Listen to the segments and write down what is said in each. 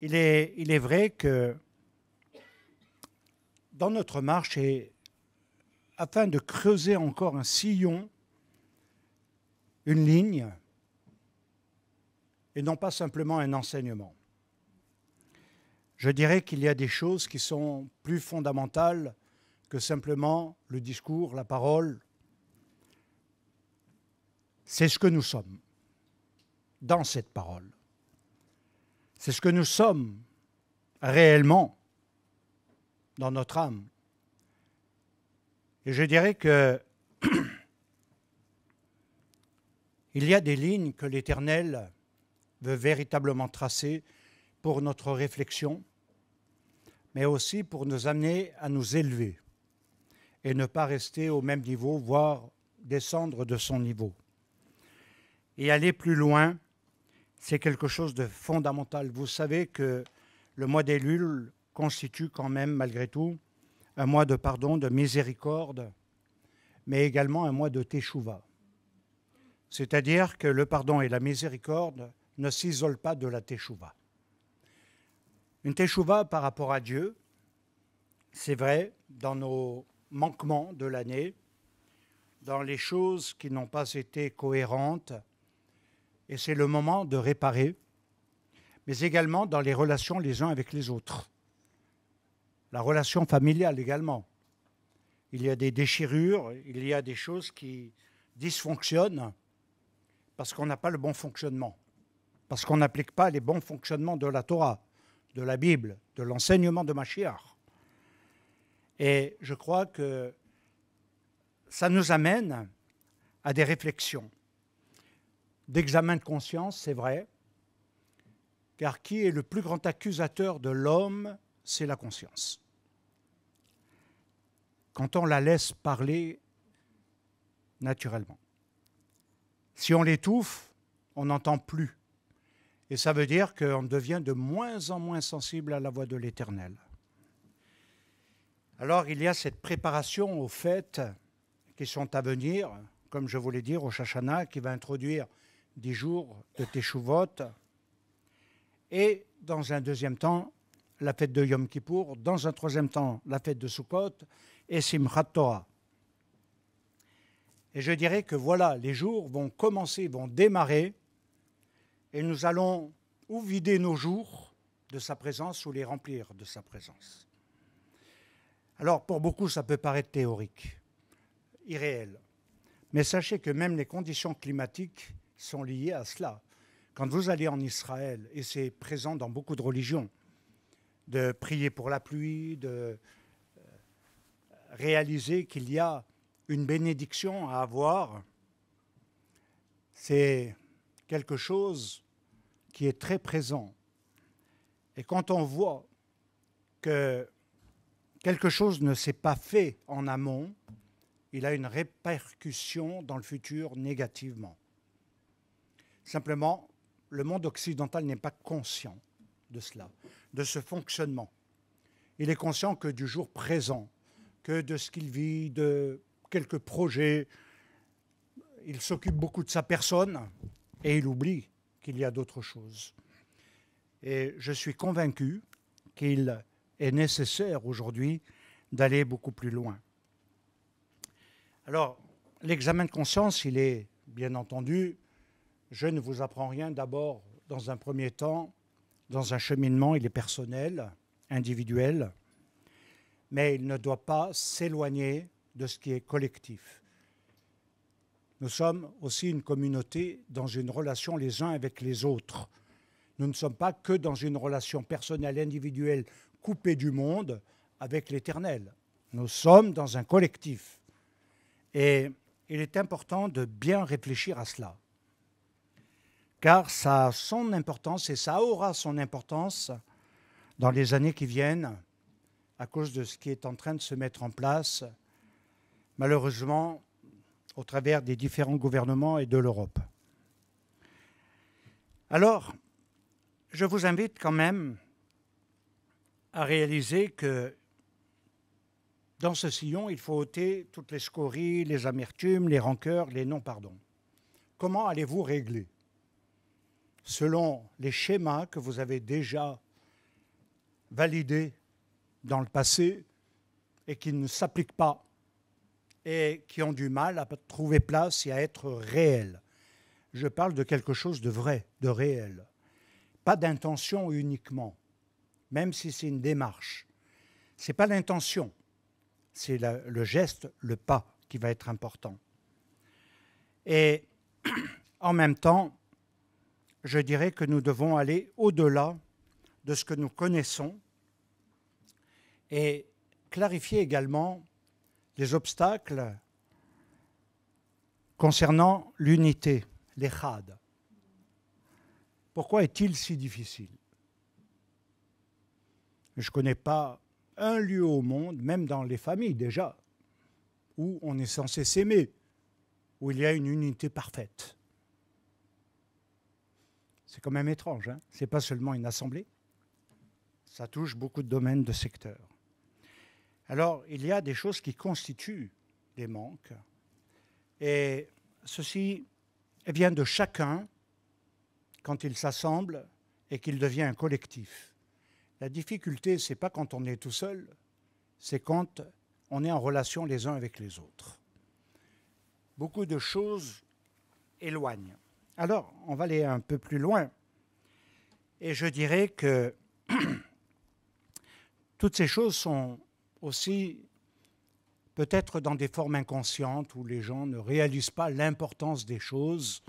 Il est vrai que dans notre marche, et afin de creuser encore un sillon, une ligne, et non pas simplement un enseignement, je dirais qu'il y a des choses qui sont plus fondamentales que simplement le discours, la parole. C'est ce que nous sommes dans cette parole. C'est ce que nous sommes réellement dans notre âme. Et je dirais que il y a des lignes que l'Éternel veut véritablement tracer pour notre réflexion, mais aussi pour nous amener à nous élever et ne pas rester au même niveau, voire descendre de son niveau. Et aller plus loin, c'est quelque chose de fondamental. Vous savez que le mois d'Élul constitue quand même, malgré tout, un mois de pardon, de miséricorde, mais également un mois de teshuva. C'est-à-dire que le pardon et la miséricorde ne s'isolent pas de la teshuva. Une teshuva par rapport à Dieu, c'est vrai, dans nos manquements de l'année, dans les choses qui n'ont pas été cohérentes, et c'est le moment de réparer, mais également dans les relations les uns avec les autres. La relation familiale également. Il y a des déchirures, il y a des choses qui dysfonctionnent parce qu'on n'a pas le bon fonctionnement, parce qu'on n'applique pas les bons fonctionnements de la Torah, de la Bible, de l'enseignement de Mashiach. Et je crois que ça nous amène à des réflexions, d'examen de conscience, c'est vrai, car qui est le plus grand accusateur de l'homme? C'est la conscience. Quand on la laisse parler naturellement. Si on l'étouffe, on n'entend plus. Et ça veut dire qu'on devient de moins en moins sensible à la voix de l'Éternel. Alors il y a cette préparation aux fêtes qui sont à venir, comme je voulais dire, au Shashana, qui va introduire 10 jours de Teshuvot, et dans un deuxième temps, la fête de Yom Kippour, dans un troisième temps, la fête de Sukkot et Simchat Torah. Et je dirais que voilà, les jours vont commencer, vont démarrer, et nous allons ou vider nos jours de sa présence ou les remplir de sa présence. Alors, pour beaucoup, ça peut paraître théorique, irréel. Mais sachez que même les conditions climatiques sont liées à cela. Quand vous allez en Israël, et c'est présent dans beaucoup de religions, de prier pour la pluie, de réaliser qu'il y a une bénédiction à avoir, c'est quelque chose qui est très présent. Et quand on voit que quelque chose ne s'est pas fait en amont, il a une répercussion dans le futur négativement. Simplement, le monde occidental n'est pas conscient de cela, de ce fonctionnement. Il est conscient que du jour présent, que de ce qu'il vit, de quelques projets. Il s'occupe beaucoup de sa personne et il oublie qu'il y a d'autres choses. Et je suis convaincu qu'il est nécessaire aujourd'hui d'aller beaucoup plus loin. Alors, l'examen de conscience, il est, bien entendu, je ne vous apprends rien, d'abord, dans un premier temps, dans un cheminement, il est personnel, individuel, mais il ne doit pas s'éloigner de ce qui est collectif. Nous sommes aussi une communauté dans une relation les uns avec les autres. Nous ne sommes pas que dans une relation personnelle, individuelle, coupée du monde avec l'Éternel. Nous sommes dans un collectif. Et il est important de bien réfléchir à cela. Car ça a son importance et ça aura son importance dans les années qui viennent à cause de ce qui est en train de se mettre en place, malheureusement, au travers des différents gouvernements et de l'Europe. Alors, je vous invite quand même à réaliser que dans ce sillon, il faut ôter toutes les scories, les amertumes, les rancœurs, les non-pardons. Comment allez-vous régler? Selon les schémas que vous avez déjà validés dans le passé et qui ne s'appliquent pas et qui ont du mal à trouver place et à être réels. Je parle de quelque chose de vrai, de réel. Pas d'intention uniquement, même si c'est une démarche. Ce n'est pas l'intention, c'est le geste, le pas qui va être important. Et en même temps, je dirais que nous devons aller au-delà de ce que nous connaissons et clarifier également les obstacles concernant l'unité, l'Echad. Pourquoi est-il si difficile? Je ne connais pas un lieu au monde, même dans les familles déjà, où on est censé s'aimer, où il y a une unité parfaite. C'est quand même étrange, hein? Ce n'est pas seulement une assemblée, ça touche beaucoup de domaines, de secteurs. Alors, il y a des choses qui constituent des manques, et ceci vient de chacun quand il s'assemble et qu'il devient un collectif. La difficulté, ce n'est pas quand on est tout seul, c'est quand on est en relation les uns avec les autres. Beaucoup de choses éloignent. Alors, on va aller un peu plus loin. Et je dirais que toutes ces choses sont aussi peut-être dans des formes inconscientes où les gens ne réalisent pas l'importance des choses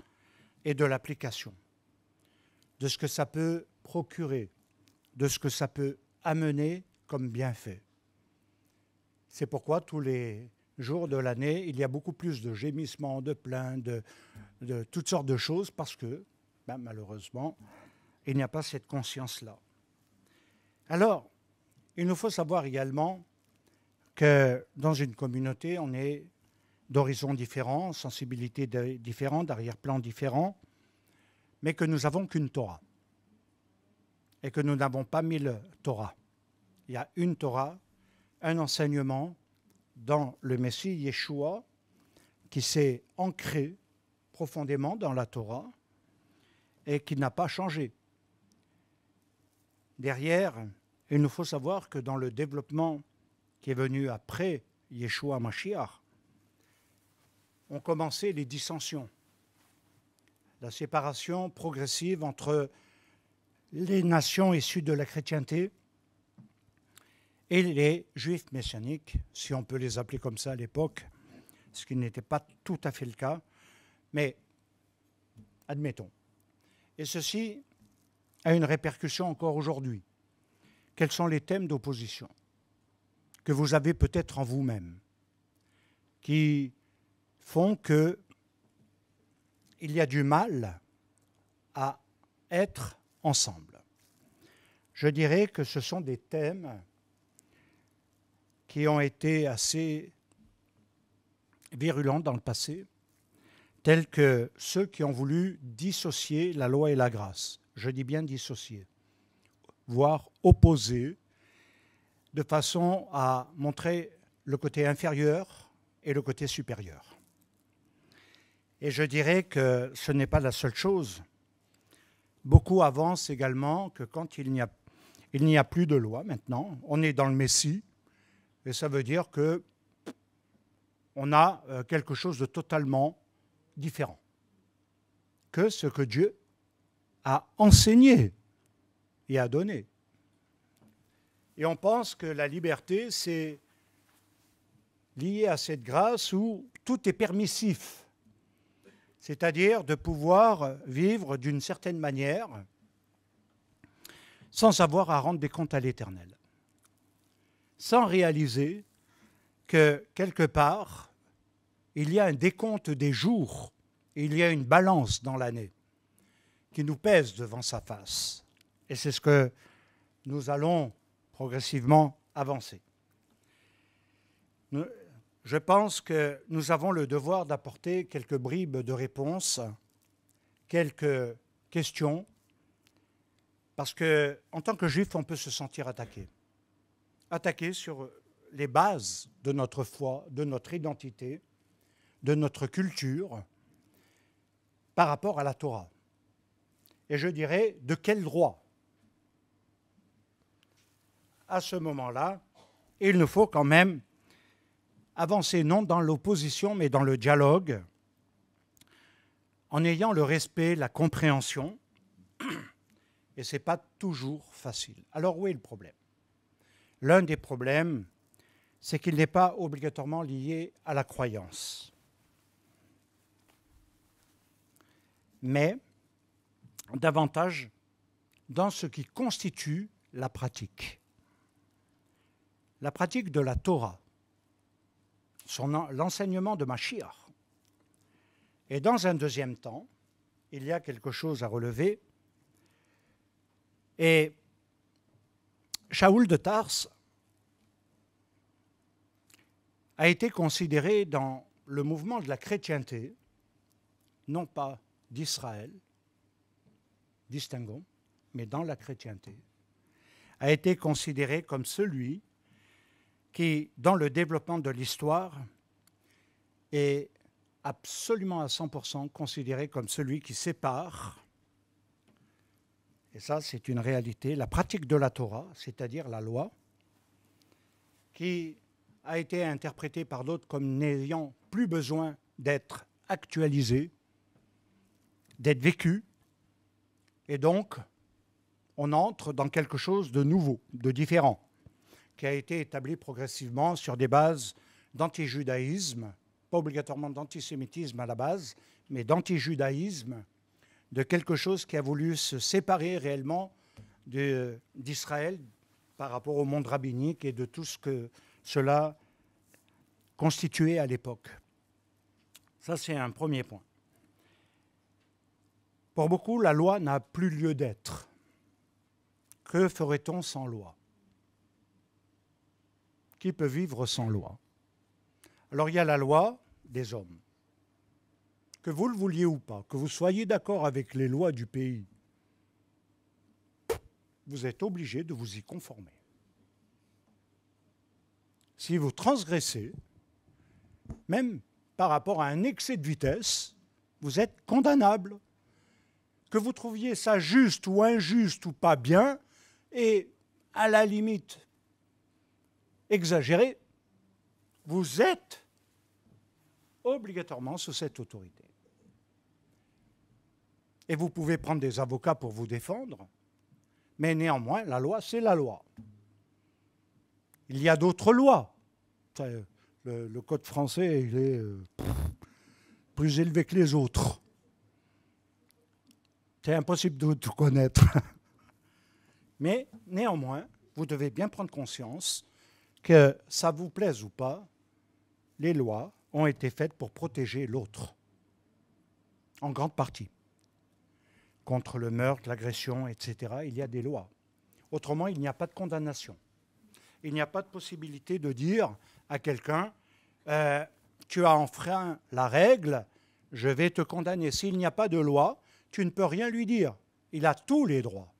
et de l'application, de ce que ça peut procurer, de ce que ça peut amener comme bienfait. C'est pourquoi tous les jours de l'année, il y a beaucoup plus de gémissements, de plaintes, de toutes sortes de choses, parce que, malheureusement, il n'y a pas cette conscience-là. Alors, il nous faut savoir également que dans une communauté, on est d'horizons différents, sensibilités différentes, d'arrière-plans différents, mais que nous n'avons qu'une Torah. Et que nous n'avons pas 1000 Torahs. Il y a une Torah, un enseignement dans le Messie Yeshua qui s'est ancré profondément dans la Torah et qui n'a pas changé. Derrière, il nous faut savoir que dans le développement qui est venu après Yeshua Mashiach, ont commencé les dissensions, la séparation progressive entre les nations issues de la chrétienté et les juifs messianiques, si on peut les appeler comme ça à l'époque, ce qui n'était pas tout à fait le cas, mais admettons. Et ceci a une répercussion encore aujourd'hui. Quels sont les thèmes d'opposition que vous avez peut-être en vous-même, qui font qu'il y a du mal à être ensemble? Je dirais que ce sont des thèmes qui ont été assez virulents dans le passé, tels que ceux qui ont voulu dissocier la loi et la grâce. Je dis bien dissocier, voire opposer, de façon à montrer le côté inférieur et le côté supérieur. Et je dirais que ce n'est pas la seule chose. Beaucoup avancent également que quand il n'y a plus de loi maintenant, on est dans le Messie, et ça veut dire qu'on a quelque chose de totalement différent que ce que Dieu a enseigné et a donné. Et on pense que la liberté, c'est lié à cette grâce où tout est permissif, c'est-à-dire de pouvoir vivre d'une certaine manière sans avoir à rendre des comptes à l'Éternel, sans réaliser que quelque part, il y a un décompte des jours, il y a une balance dans l'année qui nous pèse devant sa face. Et c'est ce que nous allons progressivement avancer. Je pense que nous avons le devoir d'apporter quelques bribes de réponses, quelques questions, parce qu'en tant que juif, on peut se sentir attaqué. Attaqué sur les bases de notre foi, de notre identité, de notre culture, par rapport à la Torah. Et je dirais, de quel droit? à ce moment-là, il nous faut quand même avancer non dans l'opposition, mais dans le dialogue, en ayant le respect, la compréhension, et ce n'est pas toujours facile. Alors où est le problème? L'un des problèmes, c'est qu'il n'est pas obligatoirement lié à la croyance, mais davantage dans ce qui constitue la pratique. La pratique de la Torah, l'enseignement de Mashiach. Et dans un deuxième temps, il y a quelque chose à relever. Et Shaoul de Tarse a été considéré dans le mouvement de la chrétienté, non pas d'Israël, distinguons, mais dans la chrétienté, a été considéré comme celui qui, dans le développement de l'histoire, est absolument à 100% considéré comme celui qui sépare, et ça c'est une réalité, la pratique de la Torah, c'est-à-dire la loi, qui a été interprétée par d'autres comme n'ayant plus besoin d'être actualisée, d'être vécue, et donc on entre dans quelque chose de nouveau, de différent, qui a été établi progressivement sur des bases d'antijudaïsme, pas obligatoirement d'antisémitisme à la base, mais d'antijudaïsme, de quelque chose qui a voulu se séparer réellement d'Israël par rapport au monde rabbinique et de tout ce que cela constituait à l'époque. Ça, c'est un premier point. Pour beaucoup, la loi n'a plus lieu d'être. Que ferait-on sans loi? Qui peut vivre sans loi? Alors il y a la loi des hommes. Que vous le vouliez ou pas, que vous soyez d'accord avec les lois du pays, vous êtes obligé de vous y conformer. Si vous transgressez, même par rapport à un excès de vitesse, vous êtes condamnable. Que vous trouviez ça juste ou injuste ou pas bien, et à la limite exagéré, vous êtes obligatoirement sous cette autorité. Et vous pouvez prendre des avocats pour vous défendre, mais néanmoins, la loi, c'est la loi. Il y a d'autres lois. Le code français, il est plus élevé que les autres. C'est impossible de tout connaître. Mais néanmoins, vous devez bien prendre conscience que ça vous plaise ou pas, les lois ont été faites pour protéger l'autre, en grande partie. Contre le meurtre, l'agression, etc., il y a des lois. Autrement, il n'y a pas de condamnation. Il n'y a pas de possibilité de dire à quelqu'un tu as enfreint la règle, je vais te condamner. S'il n'y a pas de loi, tu ne peux rien lui dire. Il a tous les droits.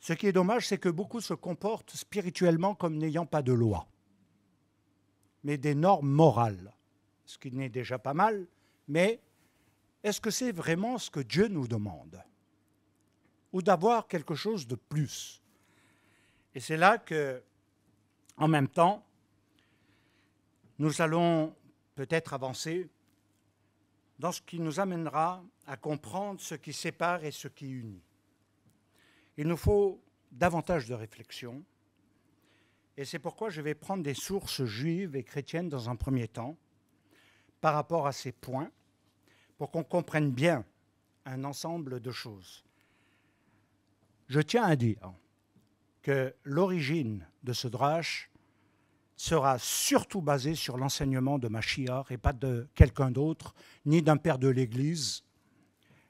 Ce qui est dommage, c'est que beaucoup se comportent spirituellement comme n'ayant pas de loi, mais des normes morales, ce qui n'est déjà pas mal, mais est-ce que c'est vraiment ce que Dieu nous demande? Ou d'avoir quelque chose de plus? Et c'est là que, en même temps, nous allons peut-être avancer dans ce qui nous amènera à comprendre ce qui sépare et ce qui unit. Il nous faut davantage de réflexion, et c'est pourquoi je vais prendre des sources juives et chrétiennes dans un premier temps, par rapport à ces points, pour qu'on comprenne bien un ensemble de choses. Je tiens à dire que l'origine de ce drache sera surtout basée sur l'enseignement de Mashiach et pas de quelqu'un d'autre, ni d'un père de l'Église,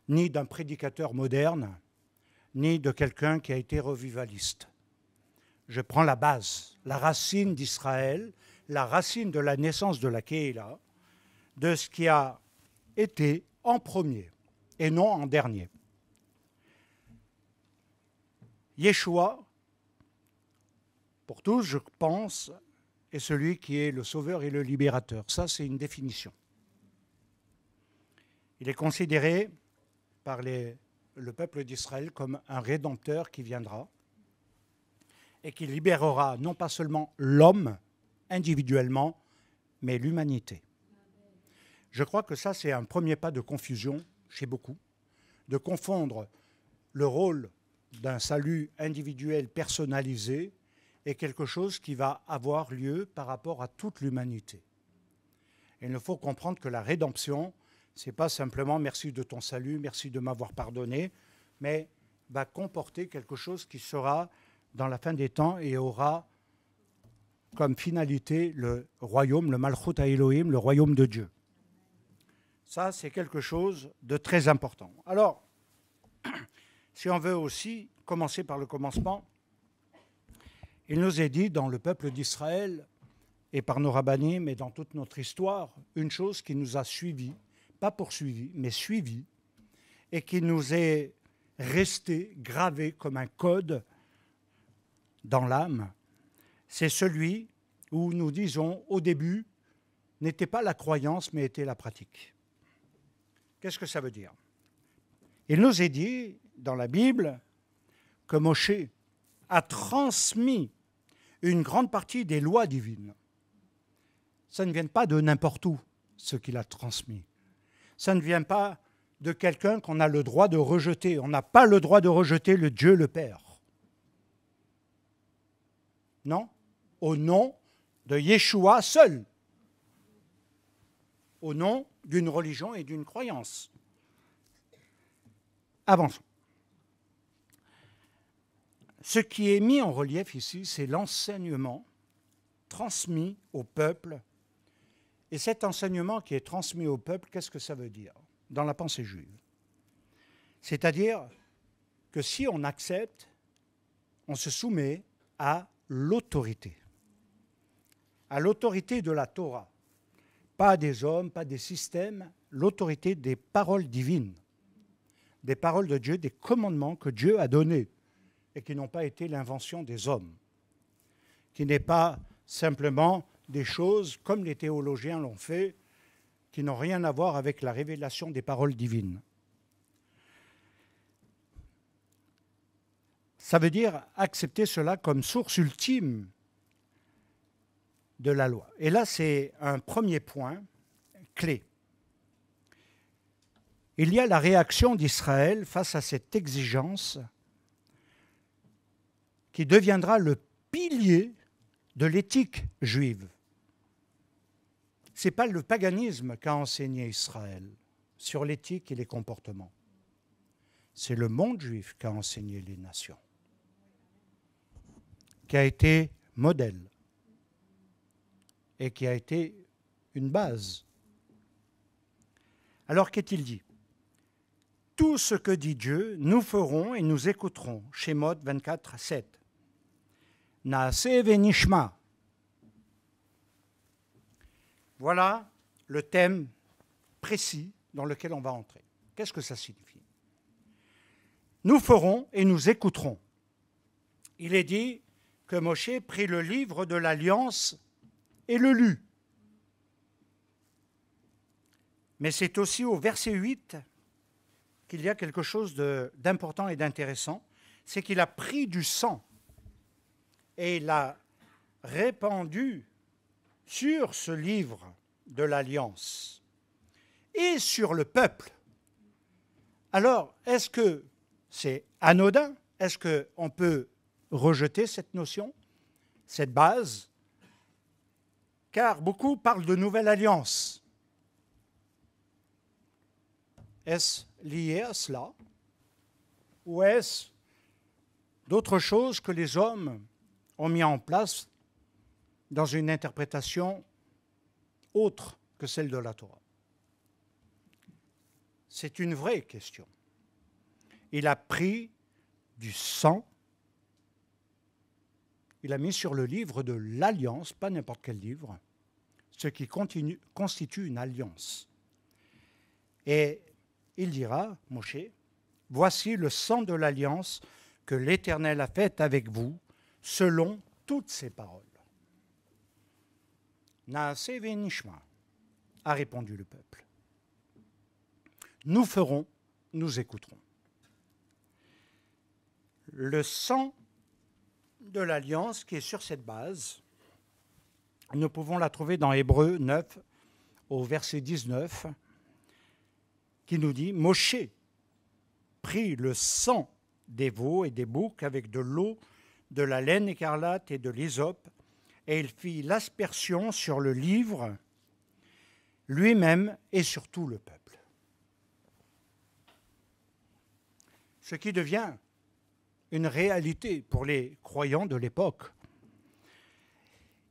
ni d'un prédicateur moderne, ni de quelqu'un qui a été revivaliste. Je prends la base, la racine d'Israël, la racine de la naissance de la Kéhéla, de ce qui a été en premier et non en dernier. Yeshua, pour tous, je pense, est celui qui est le sauveur et le libérateur. Ça, c'est une définition. Il est considéré par le peuple d'Israël comme un rédempteur qui viendra et qui libérera non pas seulement l'homme individuellement, mais l'humanité. Je crois que ça, c'est un premier pas de confusion chez beaucoup, de confondre le rôle d'un salut individuel personnalisé et quelque chose qui va avoir lieu par rapport à toute l'humanité. Il ne faut comprendre que la rédemption, ce n'est pas simplement merci de ton salut, merci de m'avoir pardonné, mais va comporter quelque chose qui sera dans la fin des temps et aura comme finalité le royaume, le Malchut Elohim, le royaume de Dieu. Ça, c'est quelque chose de très important. Alors, si on veut aussi commencer par le commencement, il nous est dit dans le peuple d'Israël et par nos rabbinim et dans toute notre histoire, une chose qui nous a suivis, pas poursuivis, mais suivis, et qui nous est restée gravée comme un code dans l'âme, c'est celui où nous disons au début n'était pas la croyance mais était la pratique. Qu'est-ce que ça veut dire? Il nous est dit dans la Bible que Moshe a transmis une grande partie des lois divines. Ça ne vient pas de n'importe où, ce qu'il a transmis. Ça ne vient pas de quelqu'un qu'on a le droit de rejeter. On n'a pas le droit de rejeter le Dieu le Père. Non, au nom de Yeshua seul. Au nom d'une religion et d'une croyance. Avançons. Ce qui est mis en relief ici, c'est l'enseignement transmis au peuple. Et cet enseignement qui est transmis au peuple, qu'est-ce que ça veut dire dans la pensée juive? C'est-à-dire que si on accepte, on se soumet à l'autorité de la Torah. Pas des hommes, pas des systèmes, l'autorité des paroles divines, des paroles de Dieu, des commandements que Dieu a donnés et qui n'ont pas été l'invention des hommes, qui n'est pas simplement des choses comme les théologiens l'ont fait, qui n'ont rien à voir avec la révélation des paroles divines. Ça veut dire accepter cela comme source ultime de la loi. Et là, c'est un premier point clé. Il y a la réaction d'Israël face à cette exigence qui deviendra le pilier de l'éthique juive. Ce n'est pas le paganisme qu'a enseigné Israël sur l'éthique et les comportements. C'est le monde juif qu'a enseigné les nations, qui a été modèle et qui a été une base. Alors qu'est-il dit? Tout ce que dit Dieu, nous ferons et nous écouterons. Shemot 24, 7. Naaseh venishma. Voilà le thème précis dans lequel on va entrer. Qu'est-ce que ça signifie? Nous ferons et nous écouterons. Il est dit que Moshe prit le livre de l'Alliance et le lut. Mais c'est aussi au verset 8 qu'il y a quelque chose d'important et d'intéressant, c'est qu'il a pris du sang et il l'a répandu sur ce livre de l'Alliance et sur le peuple. Alors, est-ce que c'est anodin? Est-ce qu'on peut rejeter cette notion, cette base? Car beaucoup parlent de nouvelle alliance. Est-ce lié à cela? Ou est-ce d'autres choses que les hommes ont mis en place dans une interprétation autre que celle de la Torah? C'est une vraie question. Il a pris du sang, il a mis sur le livre de l'Alliance, pas n'importe quel livre, ce qui constitue une alliance. Et il dira, Moshe, voici le sang de l'Alliance que l'Éternel a faite avec vous, selon toutes ses paroles. Naaseh venishma, a répondu le peuple. Nous ferons, nous écouterons. Le sang de l'Alliance qui est sur cette base, nous pouvons la trouver dans Hébreux 9, au verset 19, qui nous dit « Moshe prit le sang des veaux et des boucs avec de l'eau, de la laine écarlate et de l'hysope, et il fit l'aspersion sur le livre, lui-même et sur tout le peuple. » Ce qui devient une réalité pour les croyants de l'époque,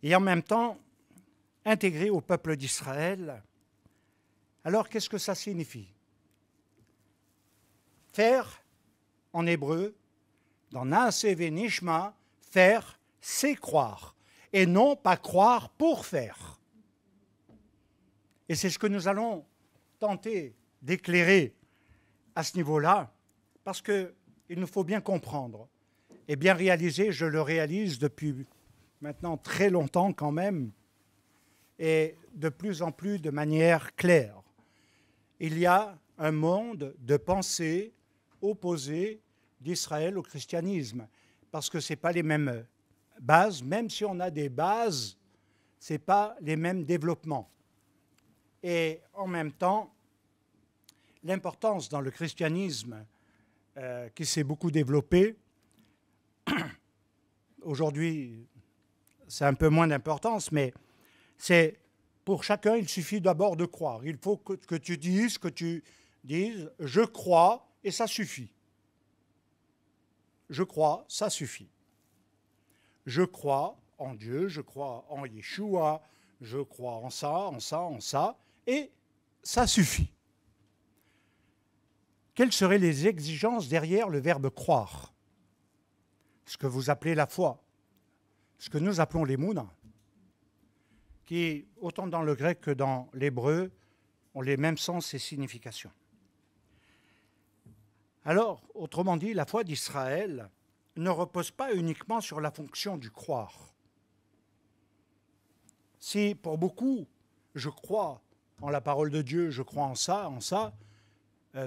et en même temps intégré au peuple d'Israël. Alors, qu'est-ce que ça signifie? Faire, en hébreu, dans Naaseh Venishma, faire, c'est croire, et non pas croire pour faire. Et c'est ce que nous allons tenter d'éclairer à ce niveau-là, parce qu'il nous faut bien comprendre et bien réaliser, je le réalise depuis maintenant très longtemps quand même, et de plus en plus de manière claire. Il y a un monde de pensée opposé d'Israël au christianisme, parce que ce n'est pas les mêmes bases, même si on a des bases, ce n'est pas les mêmes développements. Et en même temps, l'importance dans le christianisme qui s'est beaucoup développé, aujourd'hui c'est un peu moins d'importance, mais c'est pour chacun, il suffit d'abord de croire. Il faut que tu dises, je crois, et ça suffit. Je crois, ça suffit. Je crois en Dieu, je crois en Yeshua, je crois en ça, et ça suffit. Quelles seraient les exigences derrière le verbe croire? Ce que vous appelez la foi, ce que nous appelons l'émouna, qui, autant dans le grec que dans l'hébreu, ont les mêmes sens et significations. Alors, autrement dit, la foi d'Israël ne repose pas uniquement sur la fonction du croire. Si, pour beaucoup, je crois en la parole de Dieu, je crois en ça,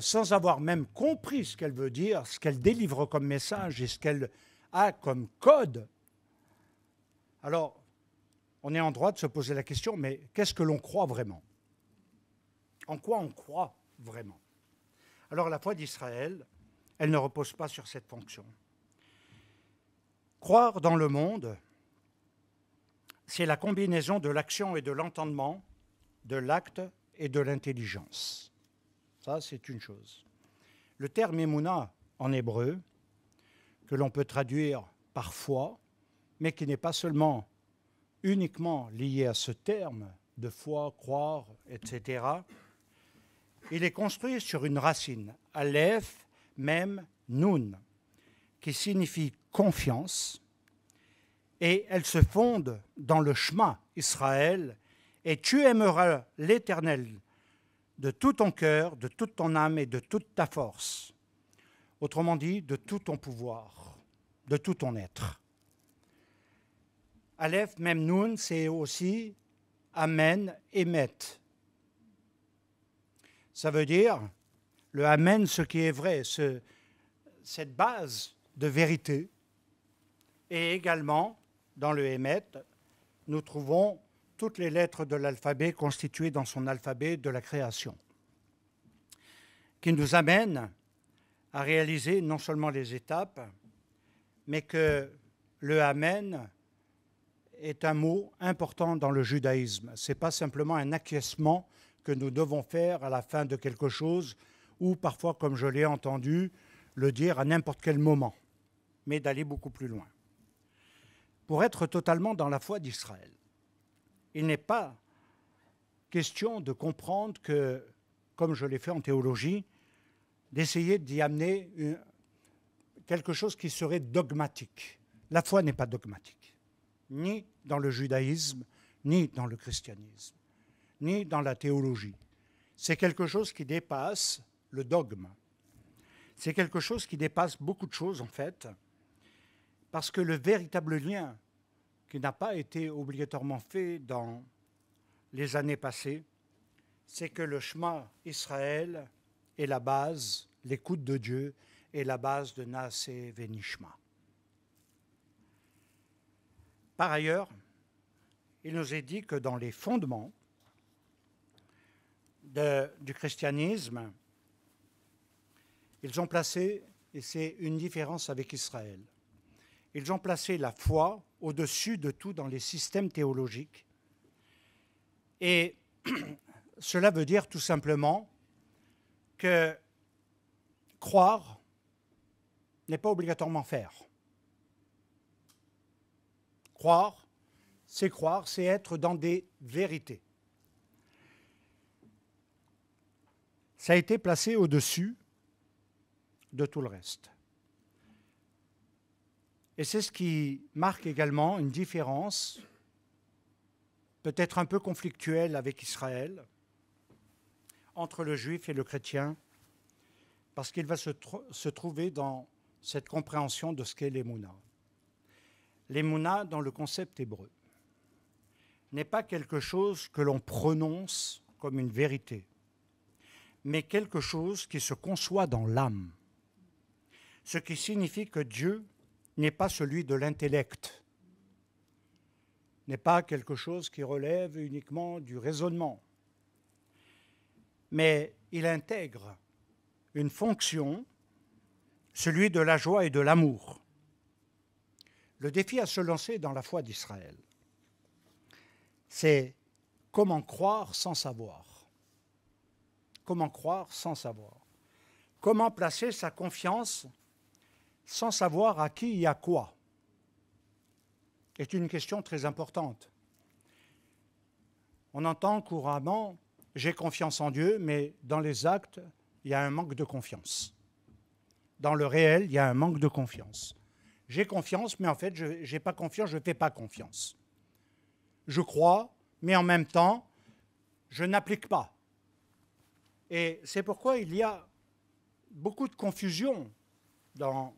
sans avoir même compris ce qu'elle veut dire, ce qu'elle délivre comme message et ce qu'elle a comme code, alors on est en droit de se poser la question, mais qu'est-ce que l'on croit vraiment? En quoi on croit vraiment? Alors la foi d'Israël, elle ne repose pas sur cette fonction. Croire dans le monde, c'est la combinaison de l'action et de l'entendement, de l'acte et de l'intelligence. Ça, c'est une chose. Le terme émouna en hébreu, que l'on peut traduire par foi, mais qui n'est pas seulement uniquement lié à ce terme de foi, croire, etc., il est construit sur une racine, aleph, mem, nun, qui signifie confiance, et elle se fonde dans le Shema Israël, et tu aimeras l'Éternel de tout ton cœur, de toute ton âme et de toute ta force. Autrement dit, de tout ton pouvoir, de tout ton être. Aleph, Mem, Nun, c'est aussi Amen, Emet. Ça veut dire le Amen, ce qui est vrai, cette base de vérité. Et également, dans le Emet, nous trouvons toutes les lettres de l'alphabet constituées dans son alphabet de la création, qui nous amène à réaliser non seulement les étapes, mais que le Amen est un mot important dans le judaïsme. Ce n'est pas simplement un acquiescement que nous devons faire à la fin de quelque chose, ou parfois, comme je l'ai entendu, le dire à n'importe quel moment, mais d'aller beaucoup plus loin. Pour être totalement dans la foi d'Israël, il n'est pas question de comprendre que, comme je l'ai fait en théologie, d'essayer d'y amener quelque chose qui serait dogmatique. La foi n'est pas dogmatique, ni dans le judaïsme, ni dans le christianisme, ni dans la théologie. C'est quelque chose qui dépasse le dogme. C'est quelque chose qui dépasse beaucoup de choses, en fait, parce que le véritable lien qui n'a pas été obligatoirement fait dans les années passées, c'est que le Shema Israël est la base, l'écoute de Dieu est la base de Naaseh Venishma. Par ailleurs, il nous est dit que dans les fondements du christianisme, ils ont placé, et c'est une différence avec Israël, ils ont placé la foi au-dessus de tout dans les systèmes théologiques. Et cela veut dire tout simplement que croire n'est pas obligatoirement faire. Croire, c'est être dans des vérités. Ça a été placé au-dessus de tout le reste. Et c'est ce qui marque également une différence, peut-être un peu conflictuelle avec Israël, entre le juif et le chrétien, parce qu'il va se trouver dans cette compréhension de ce qu'est l'émouna. L'émouna, dans le concept hébreu, n'est pas quelque chose que l'on prononce comme une vérité, mais quelque chose qui se conçoit dans l'âme. Ce qui signifie que Dieu n'est pas celui de l'intellect, n'est pas quelque chose qui relève uniquement du raisonnement, mais il intègre une fonction, celui de la joie et de l'amour. Le défi à se lancer dans la foi d'Israël, c'est comment croire sans savoir. Comment croire sans savoir. Comment placer sa confiance sans savoir à qui et à quoi. C'est une question très importante. On entend couramment « j'ai confiance en Dieu », mais dans les actes, il y a un manque de confiance. Dans le réel, il y a un manque de confiance. J'ai confiance, mais en fait, je n'ai pas confiance, je ne fais pas confiance. Je crois, mais en même temps, je n'applique pas. Et c'est pourquoi il y a beaucoup de confusion dans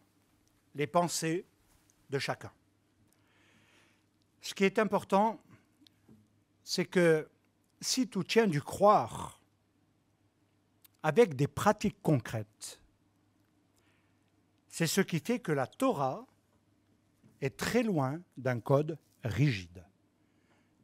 les pensées de chacun. Ce qui est important, c'est que si tout tient du croire avec des pratiques concrètes, c'est ce qui fait que la Torah est très loin d'un code rigide.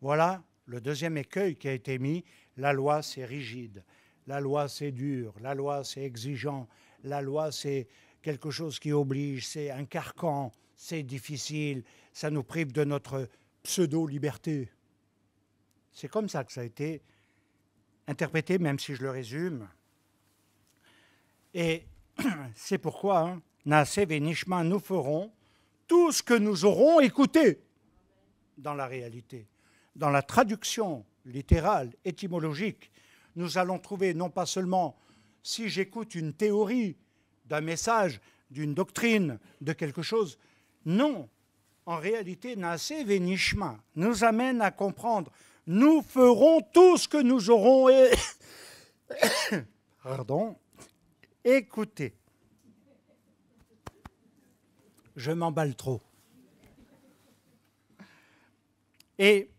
Voilà le deuxième écueil qui a été mis. La loi, c'est rigide. La loi, c'est dur. La loi, c'est exigeant. La loi, c'est quelque chose qui oblige. C'est un carcan. C'est difficile. Ça nous prive de notre pseudo-liberté. C'est comme ça que ça a été interprété, même si je le résume. Et c'est pourquoi, Naaseh Venishma, nous ferons tout ce que nous aurons écouté dans la réalité. Dans la traduction littérale, étymologique, nous allons trouver non pas seulement si j'écoute une théorie d'un message, d'une doctrine, de quelque chose. Non, en réalité, Naaseh Venishma nous amène à comprendre. Nous ferons tout ce que nous aurons écouté. Je m'emballe trop. Et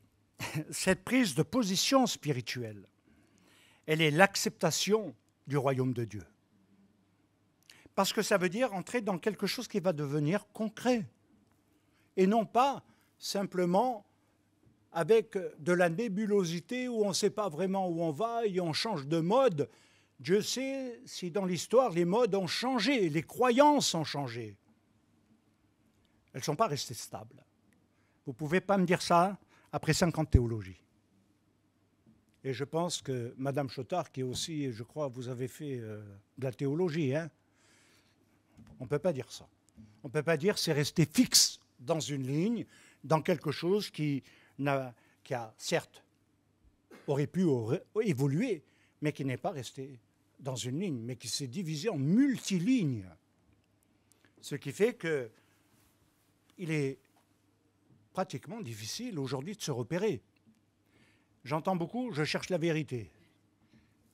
cette prise de position spirituelle, elle est l'acceptation du royaume de Dieu. Parce que ça veut dire entrer dans quelque chose qui va devenir concret. Et non pas simplement avec de la nébulosité où on ne sait pas vraiment où on va et on change de mode. Dieu sait si dans l'histoire les modes ont changé, les croyances ont changé. Elles ne sont pas restées stables. Vous ne pouvez pas me dire ça après 50 théologies. Et je pense que Mme Chotard, qui est aussi, je crois, vous avez fait de la théologie, hein, on ne peut pas dire ça. On ne peut pas dire c'est resté fixe dans une ligne, dans quelque chose qui a certes aurait pu évoluer, mais qui n'est pas resté dans une ligne, mais qui s'est divisé en multilignes. Ce qui fait qu'il est pratiquement difficile aujourd'hui de se repérer. J'entends beaucoup, je cherche la vérité.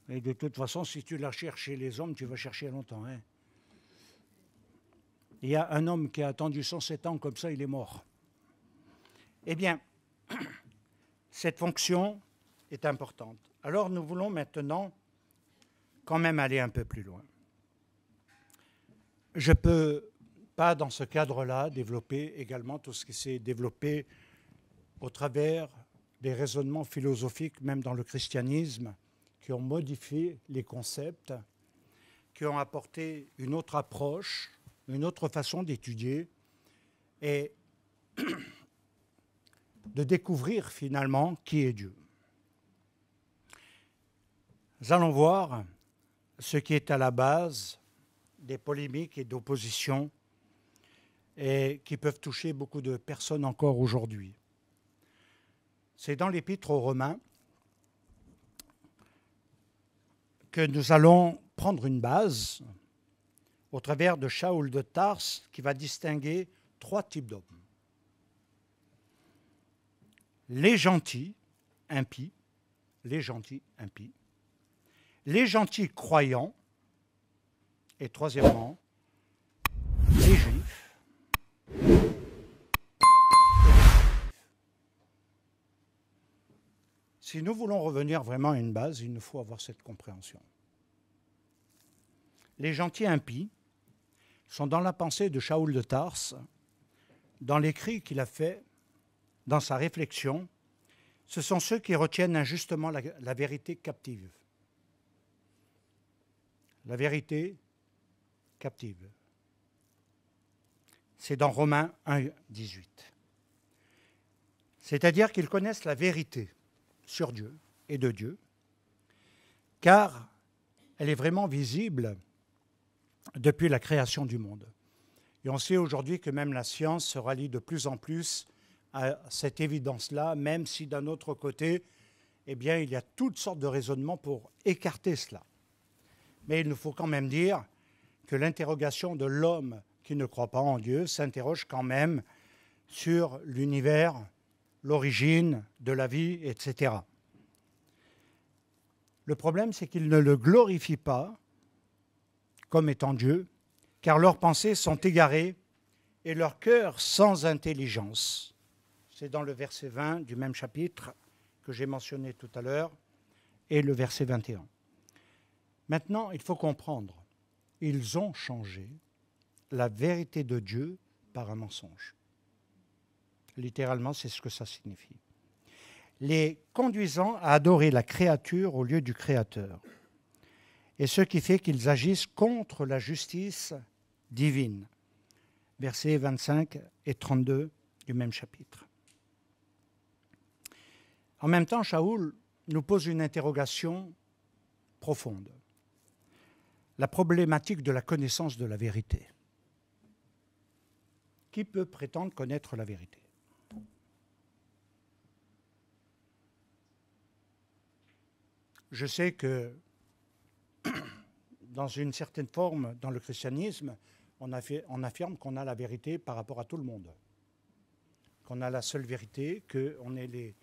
Et de toute façon, si tu la cherches chez les hommes, tu vas chercher longtemps. Hein. Il y a un homme qui a attendu 107 ans comme ça, il est mort. Eh bien, cette fonction est importante. Alors nous voulons maintenant quand même aller un peu plus loin. Je ne peux pas, dans ce cadre-là, développer également tout ce qui s'est développé au travers des raisonnements philosophiques, même dans le christianisme, qui ont modifié les concepts, qui ont apporté une autre approche, une autre façon d'étudier et de découvrir finalement qui est Dieu. Nous allons voir ce qui est à la base des polémiques et d'oppositions et qui peuvent toucher beaucoup de personnes encore aujourd'hui. C'est dans l'Épître aux Romains que nous allons prendre une base au travers de Shaoul de Tarse qui va distinguer 3 types d'hommes. Les gentils impies, les gentils croyants, et troisièmement, les juifs. Si nous voulons revenir vraiment à une base, il nous faut avoir cette compréhension. Les gentils impies sont dans la pensée de Shaoul de Tarse, dans l'écrit qu'il a fait, dans sa réflexion. Ce sont ceux qui retiennent injustement la vérité captive. La vérité captive. C'est dans Romains 1, 18. C'est-à-dire qu'ils connaissent la vérité sur Dieu et de Dieu, car elle est vraiment visible depuis la création du monde. Et on sait aujourd'hui que même la science se rallie de plus en plus à cette évidence-là, même si d'un autre côté, eh bien, il y a toutes sortes de raisonnements pour écarter cela. Mais il nous faut quand même dire que l'interrogation de l'homme qui ne croit pas en Dieu s'interroge quand même sur l'univers, l'origine de la vie, etc. Le problème, c'est qu'ils ne le glorifient pas comme étant Dieu, car leurs pensées sont égarées et leur cœur sans intelligence. C'est dans le verset 20 du même chapitre que j'ai mentionné tout à l'heure et le verset 21. Maintenant, il faut comprendre, ils ont changé la vérité de Dieu par un mensonge. Littéralement, c'est ce que ça signifie. Les conduisant à adorer la créature au lieu du Créateur. Et ce qui fait qu'ils agissent contre la justice divine. Versets 25 et 32 du même chapitre. En même temps, Shaoul nous pose une interrogation profonde. La problématique de la connaissance de la vérité. Qui peut prétendre connaître la vérité ? Je sais que dans une certaine forme, dans le christianisme, on affirme qu'on a la vérité par rapport à tout le monde. Qu'on a la seule vérité, qu'on est les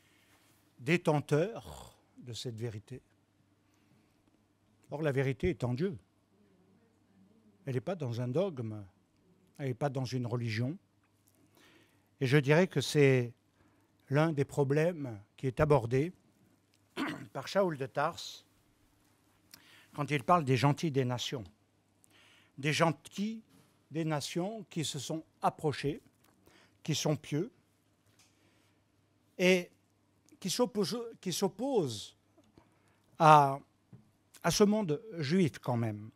détenteurs de cette vérité. Or, la vérité est en Dieu. Elle n'est pas dans un dogme, elle n'est pas dans une religion. Et je dirais que c'est l'un des problèmes qui est abordé par Shaoul de Tarse quand il parle des gentils des nations. Des gentils des nations qui se sont approchés, qui sont pieux et qui s'opposent à ce monde juif quand même.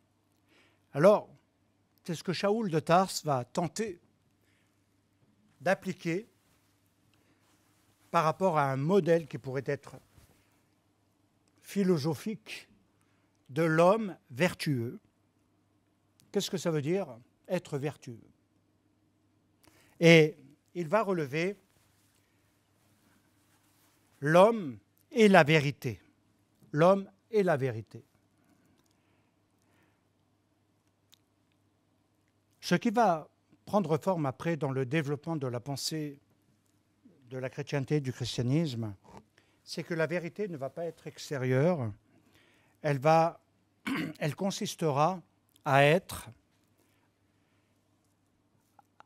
Alors, c'est ce que Shaoul de Tarse va tenter d'appliquer par rapport à un modèle qui pourrait être philosophique de l'homme vertueux. Qu'est-ce que ça veut dire, être vertueux? Et il va relever l'homme et la vérité. L'homme et la vérité. Ce qui va prendre forme après dans le développement de la pensée de la chrétienté, du christianisme, c'est que la vérité ne va pas être extérieure, elle consistera à être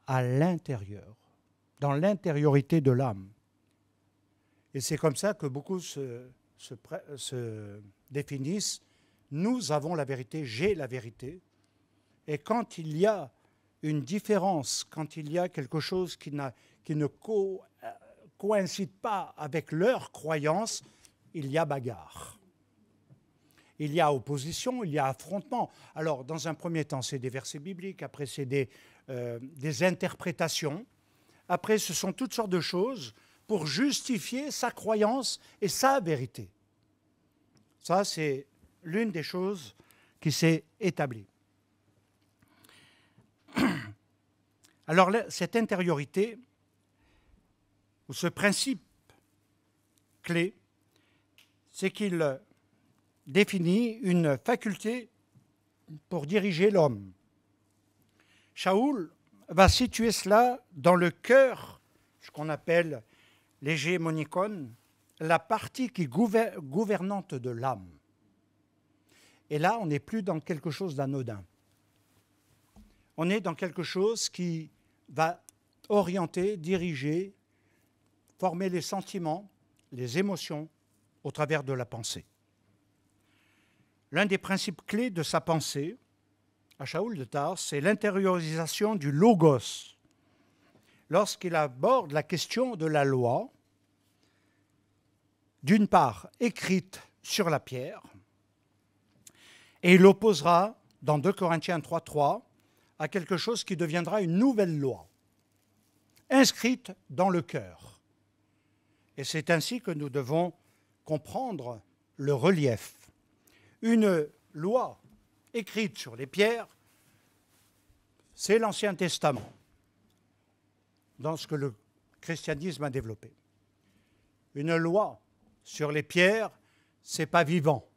à l'intérieur, dans l'intériorité de l'âme. Et c'est comme ça que beaucoup se définissent. Nous avons la vérité, j'ai la vérité. Et quand il y a une différence, quand il y a quelque chose qui ne coïncide pas avec leur croyance, il y a bagarre. Il y a opposition, il y a affrontement. Alors, dans un premier temps, c'est des versets bibliques, après, c'est des interprétations. Après, ce sont toutes sortes de choses pour justifier sa croyance et sa vérité. Ça, c'est l'une des choses qui s'est établie. Alors, cette intériorité, ou ce principe clé, c'est qu'il définit une faculté pour diriger l'homme. Shaoul va situer cela dans le cœur, ce qu'on appelle l'hégémonikon, la partie qui gouvernante de l'âme. Et là, on n'est plus dans quelque chose d'anodin. On est dans quelque chose qui va orienter, diriger, former les sentiments, les émotions au travers de la pensée. L'un des principes clés de sa pensée, à Shaoul de Tars, c'est l'intériorisation du logos. Lorsqu'il aborde la question de la loi, d'une part écrite sur la pierre, et il l'opposera dans 2 Corinthiens 3.3 à quelque chose qui deviendra une nouvelle loi, inscrite dans le cœur. Et c'est ainsi que nous devons comprendre le relief. Une loi écrite sur les pierres, c'est l'Ancien Testament, dans ce que le christianisme a développé. Une loi sur les pierres, ce n'est pas vivant.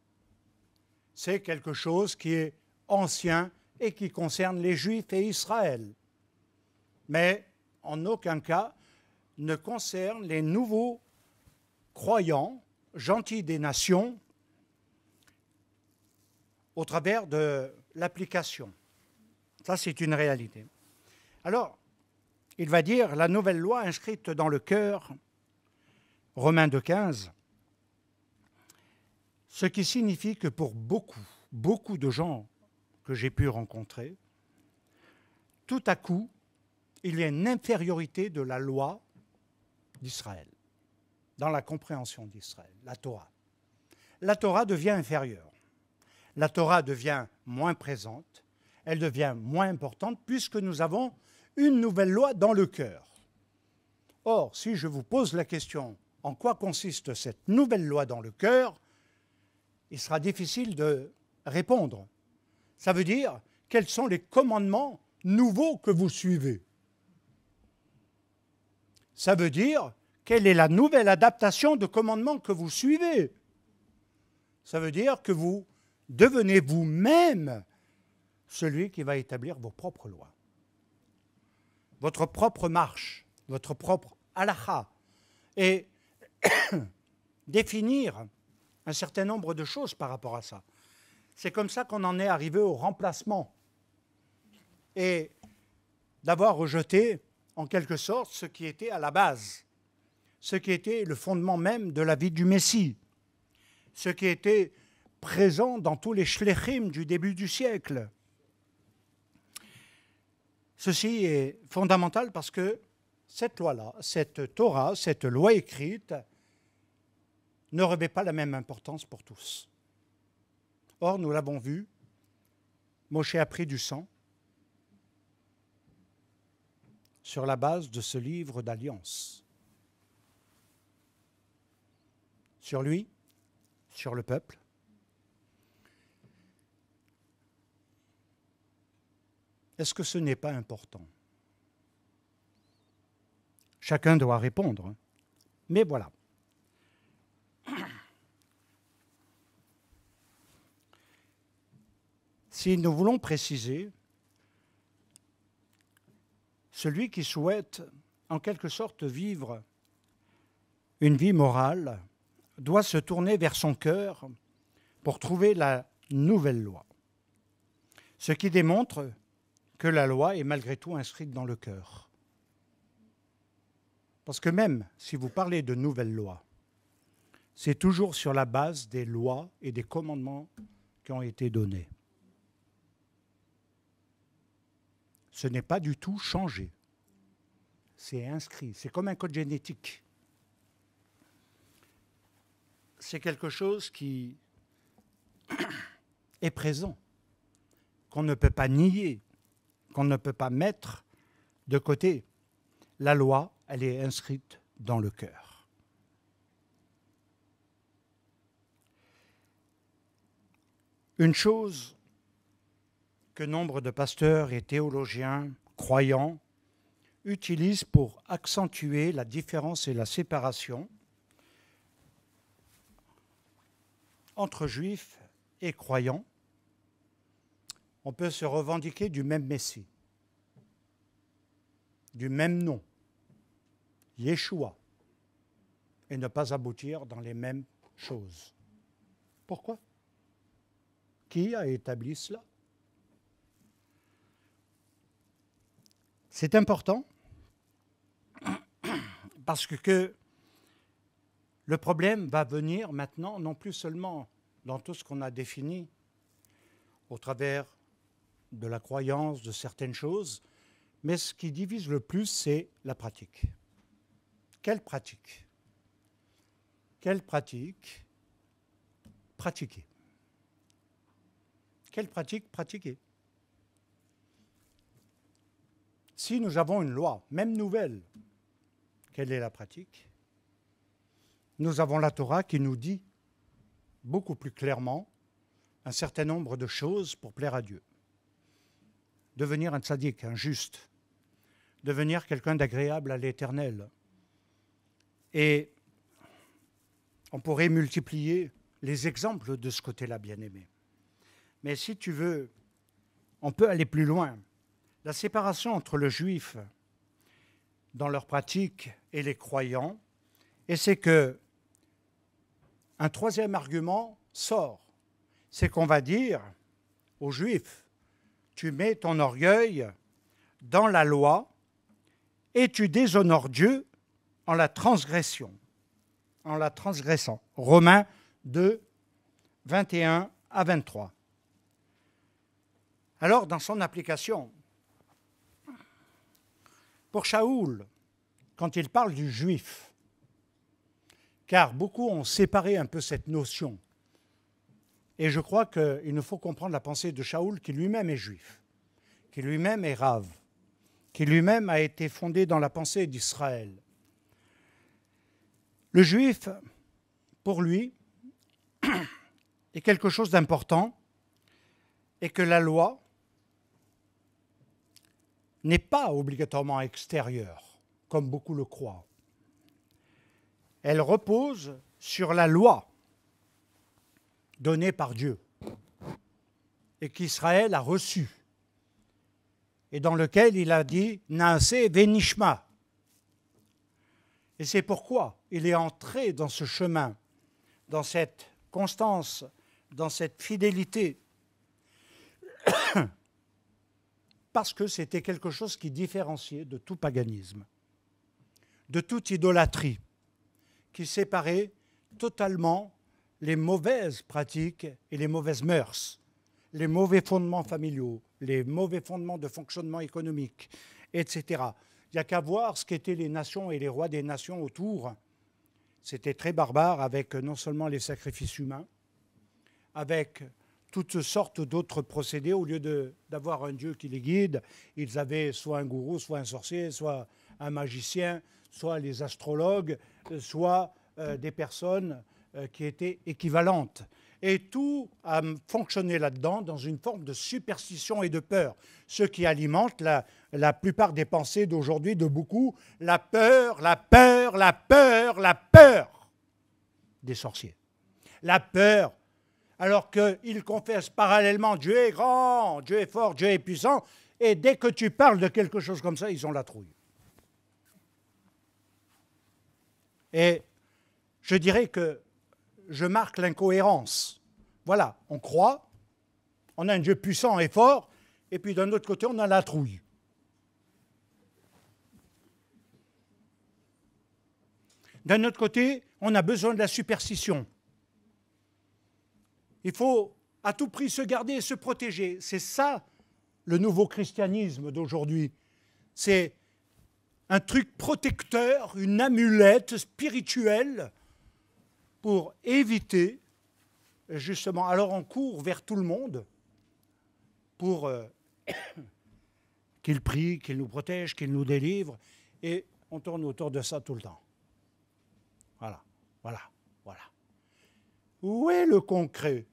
C'est quelque chose qui est ancien et qui concerne les Juifs et Israël. Mais en aucun cas ne concerne les nouveaux croyants, gentils des nations, au travers de l'application. Ça, c'est une réalité. Alors, il va dire la nouvelle loi inscrite dans le cœur, Romains 2.15, ce qui signifie que pour beaucoup de gens que j'ai pu rencontrer, tout à coup, il y a une infériorité de la loi d'Israël, dans la compréhension d'Israël, la Torah. La Torah devient inférieure. La Torah devient moins présente, elle devient moins importante puisque nous avons une nouvelle loi dans le cœur. Or, si je vous pose la question, en quoi consiste cette nouvelle loi dans le cœur, il sera difficile de répondre. Ça veut dire, quels sont les commandements nouveaux que vous suivez? Ça veut dire, quelle est la nouvelle adaptation de commandements que vous suivez? Ça veut dire que vous devenez vous-même celui qui va établir vos propres lois. Votre propre marche, votre propre halakha, et définir un certain nombre de choses par rapport à ça. C'est comme ça qu'on en est arrivé au remplacement et d'avoir rejeté en quelque sorte ce qui était à la base, ce qui était le fondement même de la vie du Messie, ce qui était présent dans tous les shléchim du début du siècle. Ceci est fondamental parce que cette loi-là, cette Torah, cette loi écrite, ne revêt pas la même importance pour tous. Or, nous l'avons vu, Moshe a pris du sang sur la base de ce livre d'alliance. Sur lui, sur le peuple. Est-ce que ce n'est pas important? Chacun doit répondre. Mais voilà. Si nous voulons préciser, celui qui souhaite en quelque sorte vivre une vie morale doit se tourner vers son cœur pour trouver la nouvelle loi. Ce qui démontre que la loi est malgré tout inscrite dans le cœur. Parce que même si vous parlez de nouvelle loi, c'est toujours sur la base des lois et des commandements qui ont été donnés. Ce n'est pas du tout changé. C'est inscrit. C'est comme un code génétique. c'est quelque chose qui est présent, qu'on ne peut pas nier, qu'on ne peut pas mettre de côté. La loi, elle est inscrite dans le cœur. Une chose que nombre de pasteurs et théologiens croyants utilisent pour accentuer la différence et la séparation entre juifs et croyants, on peut se revendiquer du même Messie, du même nom, Yeshua, et ne pas aboutir dans les mêmes choses. Pourquoi? Qui a établi cela? C'est important parce que le problème va venir maintenant, non plus seulement dans tout ce qu'on a défini au travers de la croyance de certaines choses, mais ce qui divise le plus, c'est la pratique. Quelle pratique? Quelle pratique pratiquer? Quelle pratique pratiquer? Si nous avons une loi, même nouvelle, quelle est la pratique? Nous avons la Torah qui nous dit beaucoup plus clairement un certain nombre de choses pour plaire à Dieu. Devenir un tzaddik, un juste, devenir quelqu'un d'agréable à l'Éternel. Et on pourrait multiplier les exemples de ce côté-là, bien-aimé. Mais si tu veux, on peut aller plus loin. La séparation entre le juif dans leur pratique et les croyants, et c'est que un troisième argument sort, c'est qu'on va dire aux juifs, tu mets ton orgueil dans la loi et tu déshonores Dieu en la transgression, en la transgressant. Romains 2, 21 à 23. Alors, dans son application, pour Shaoul, quand il parle du juif, car beaucoup ont séparé un peu cette notion, et je crois qu'il nous faut comprendre la pensée de Shaoul, qui lui-même est juif, qui lui-même est rave, qui lui-même a été fondé dans la pensée d'Israël. Le juif, pour lui, est quelque chose d'important, et que la loi n'est pas obligatoirement extérieure, comme beaucoup le croient. Elle repose sur la loi donnée par Dieu et qu'Israël a reçue et dans lequel il a dit « Naaseh venishma ». Et c'est pourquoi il est entré dans ce chemin, dans cette constance, dans cette fidélité, parce que c'était quelque chose qui différenciait de tout paganisme, de toute idolâtrie, qui séparait totalement les mauvaises pratiques et les mauvaises mœurs, les mauvais fondements familiaux, les mauvais fondements de fonctionnement économique, etc. Il n'y a qu'à voir ce qu'étaient les nations et les rois des nations autour. C'était très barbare avec non seulement les sacrifices humains, avec toutes sortes d'autres procédés. Au lieu d'avoir un Dieu qui les guide, ils avaient soit un gourou, soit un sorcier, soit un magicien, soit les astrologues, soit des personnes qui étaient équivalentes. Et tout a fonctionné là-dedans dans une forme de superstition et de peur, ce qui alimente la plupart des pensées d'aujourd'hui de beaucoup, la peur, la peur, la peur, la peur des sorciers. La peur, alors qu'ils confessent parallèlement Dieu est grand, Dieu est fort, Dieu est puissant, et dès que tu parles de quelque chose comme ça, ils ont la trouille. Et je dirais que je marque l'incohérence. Voilà, on croit, on a un Dieu puissant et fort, et puis d'un autre côté, on a la trouille. D'un autre côté, on a besoin de la superstition. Il faut à tout prix se garder et se protéger. C'est ça le nouveau christianisme d'aujourd'hui. C'est un truc protecteur, une amulette spirituelle pour éviter, justement, alors on court vers tout le monde pour qu'il prie, qu'il nous protège, qu'il nous délivre, et on tourne autour de ça tout le temps. Voilà, voilà, voilà. Où est le concret?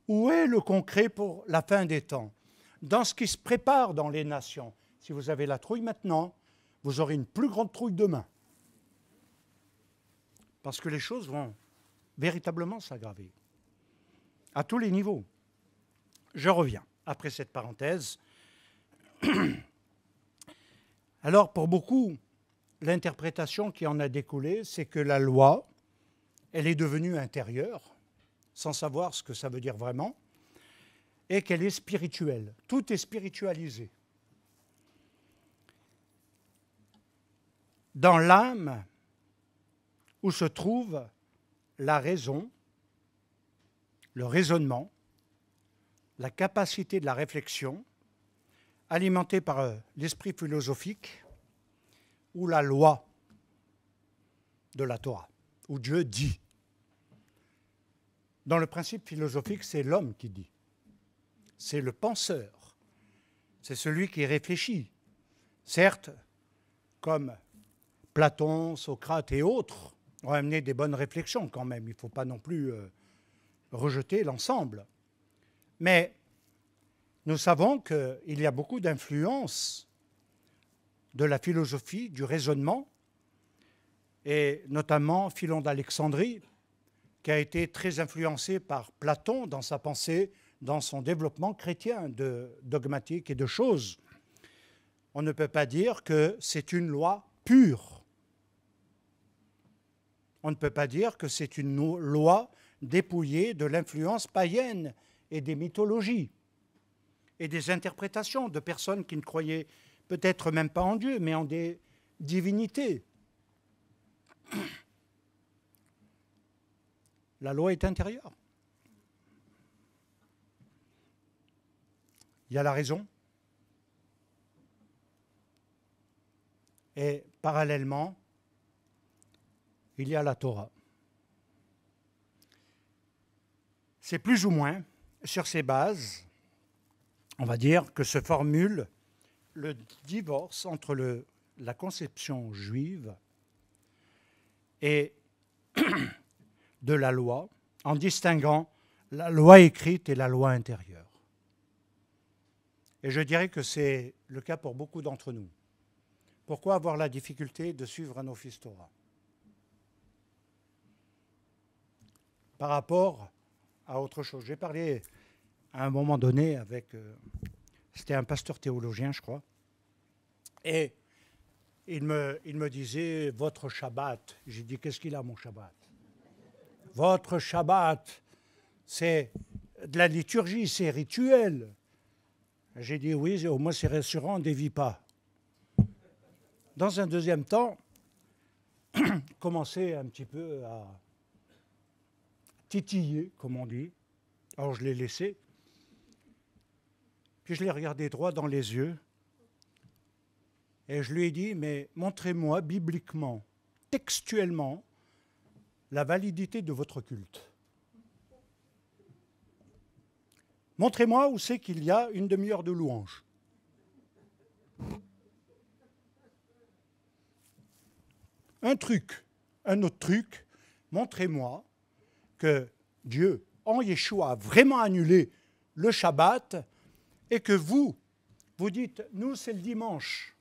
Où est le concret pour la fin des temps? Dans ce qui se prépare dans les nations. Si vous avez la trouille maintenant, vous aurez une plus grande trouille demain. Parce que les choses vont véritablement s'aggraver. À tous les niveaux. Je reviens, après cette parenthèse. Alors, pour beaucoup, l'interprétation qui en a découlé, c'est que la loi, elle est devenue intérieure, sans savoir ce que ça veut dire vraiment, et qu'elle est spirituelle. Tout est spiritualisé. Dans l'âme, où se trouve la raison, le raisonnement, la capacité de la réflexion, alimentée par l'esprit philosophique, ou la loi de la Torah, où Dieu dit. Dans le principe philosophique, c'est l'homme qui dit. C'est le penseur. C'est celui qui réfléchit. Certes, comme Platon, Socrate et autres ont amené des bonnes réflexions quand même. Il ne faut pas non plus rejeter l'ensemble. Mais nous savons qu'il y a beaucoup d'influences de la philosophie, du raisonnement, et notamment Philon d'Alexandrie, qui a été très influencé par Platon dans sa pensée, dans son développement chrétien de dogmatique et de choses. On ne peut pas dire que c'est une loi pure. On ne peut pas dire que c'est une loi dépouillée de l'influence païenne et des mythologies et des interprétations de personnes qui ne croyaient peut-être même pas en Dieu, mais en des divinités. La loi est intérieure. Il y a la raison. Et parallèlement, il y a la Torah. C'est plus ou moins sur ces bases, on va dire, que se formule le divorce entre la conception juive et de la loi, en distinguant la loi écrite et la loi intérieure. Et je dirais que c'est le cas pour beaucoup d'entre nous. Pourquoi avoir la difficulté de suivre un office Torah? Par rapport à autre chose. J'ai parlé à un moment donné avec... c'était un pasteur théologien, je crois. Et il me disait, votre Shabbat. J'ai dit, qu'est-ce qu'il a, mon Shabbat? Votre Shabbat, c'est de la liturgie, c'est rituel. J'ai dit, oui, au moins c'est rassurant, on ne dévie pas. Dans un deuxième temps, commençait un petit peu à titiller, comme on dit. Alors je l'ai laissé. Puis je l'ai regardé droit dans les yeux. Et je lui ai dit, mais montrez-moi bibliquement, textuellement, la validité de votre culte. Montrez-moi où c'est qu'il y a une demi-heure de louange. Un autre truc, montrez-moi que Dieu, en Yeshua, a vraiment annulé le Shabbat et que vous dites, nous c'est le dimanche.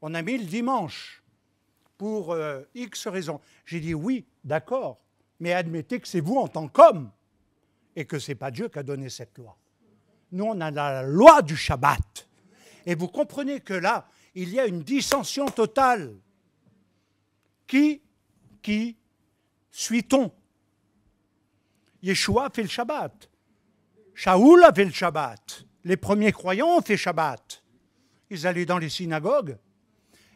On a mis le dimanche pour X raisons. J'ai dit oui, d'accord, mais admettez que c'est vous en tant qu'homme et que ce n'est pas Dieu qui a donné cette loi. Nous, on a la loi du Shabbat. Et vous comprenez que là, il y a une dissension totale. Qui suit-on? Yeshua fait le Shabbat. Shaoul a fait le Shabbat. Les premiers croyants ont fait Shabbat. Ils allaient dans les synagogues.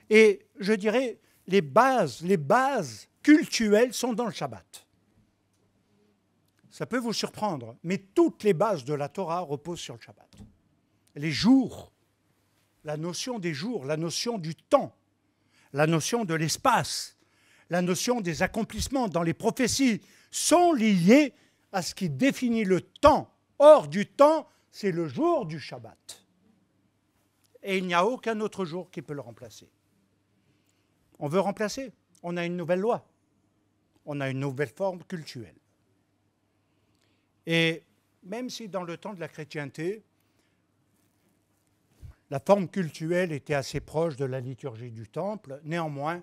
Et je dirais, les bases cultuelles sont dans le Shabbat. Ça peut vous surprendre, mais toutes les bases de la Torah reposent sur le Shabbat. Les jours, la notion des jours, la notion du temps, la notion de l'espace, la notion des accomplissements dans les prophéties sont liées à ce qui définit le temps. Hors du temps, c'est le jour du Shabbat. Et il n'y a aucun autre jour qui peut le remplacer. On veut remplacer, on a une nouvelle loi, on a une nouvelle forme cultuelle. Et même si dans le temps de la chrétienté, la forme cultuelle était assez proche de la liturgie du temple, néanmoins,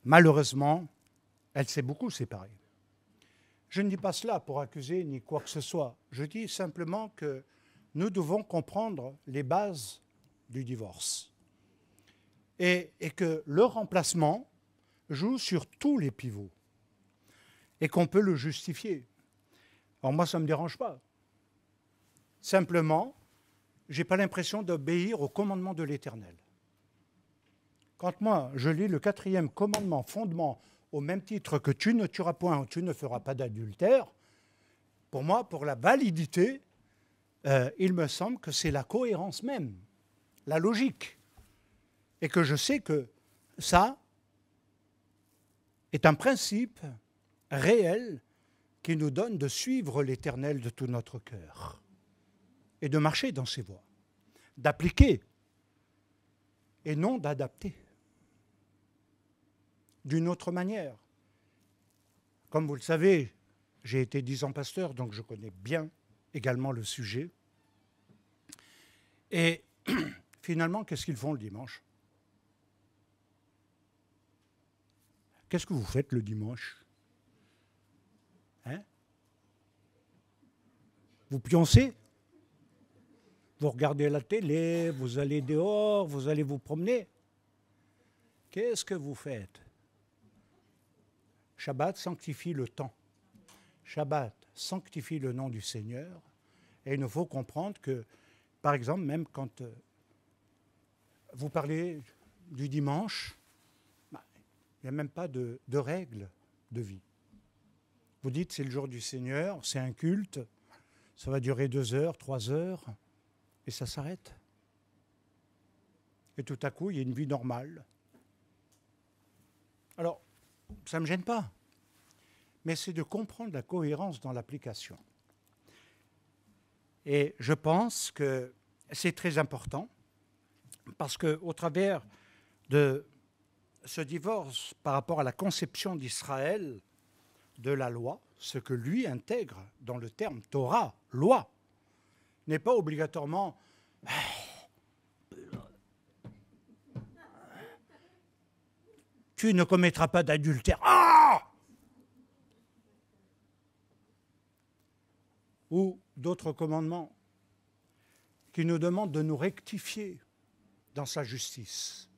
malheureusement, elle s'est beaucoup séparée. Je ne dis pas cela pour accuser ni quoi que ce soit. Je dis simplement que nous devons comprendre les bases du divorce et que le remplacement joue sur tous les pivots et qu'on peut le justifier. Alors moi, ça ne me dérange pas. Simplement, je n'ai pas l'impression d'obéir au commandement de l'Éternel. Quand moi, je lis le 4e commandement, fondement, au même titre que tu ne tueras point ou tu ne feras pas d'adultère, pour moi, pour la validité, il me semble que c'est la cohérence même, la logique. Et que je sais que ça est un principe réel qui nous donne de suivre l'Éternel de tout notre cœur et de marcher dans ses voies, d'appliquer et non d'adapter d'une autre manière. Comme vous le savez, j'ai été 10 ans pasteur, donc je connais bien également le sujet. Et finalement, qu'est-ce qu'ils font le dimanche? Qu'est-ce que vous faites le dimanche? Hein? Vous pioncez? Vous regardez la télé, vous allez dehors, vous allez vous promener? Qu'est-ce que vous faites? Shabbat sanctifie le temps. Shabbat sanctifie le nom du Seigneur. Et il nous faut comprendre que, par exemple, même quand vous parlez du dimanche, il n'y a même pas de règles de vie. Vous dites c'est le jour du Seigneur, c'est un culte, ça va durer 2 heures, 3 heures, et ça s'arrête. Et tout à coup, il y a une vie normale. Alors, ça ne me gêne pas, mais c'est de comprendre la cohérence dans l'application. Et je pense que c'est très important, parce qu'au travers de ce divorce par rapport à la conception d'Israël de la loi, ce que lui intègre dans le terme Torah, loi, n'est pas obligatoirement tu ne commettras pas d'adultère. Ah! Ou d'autres commandements qui nous demandent de nous rectifier dans sa justice.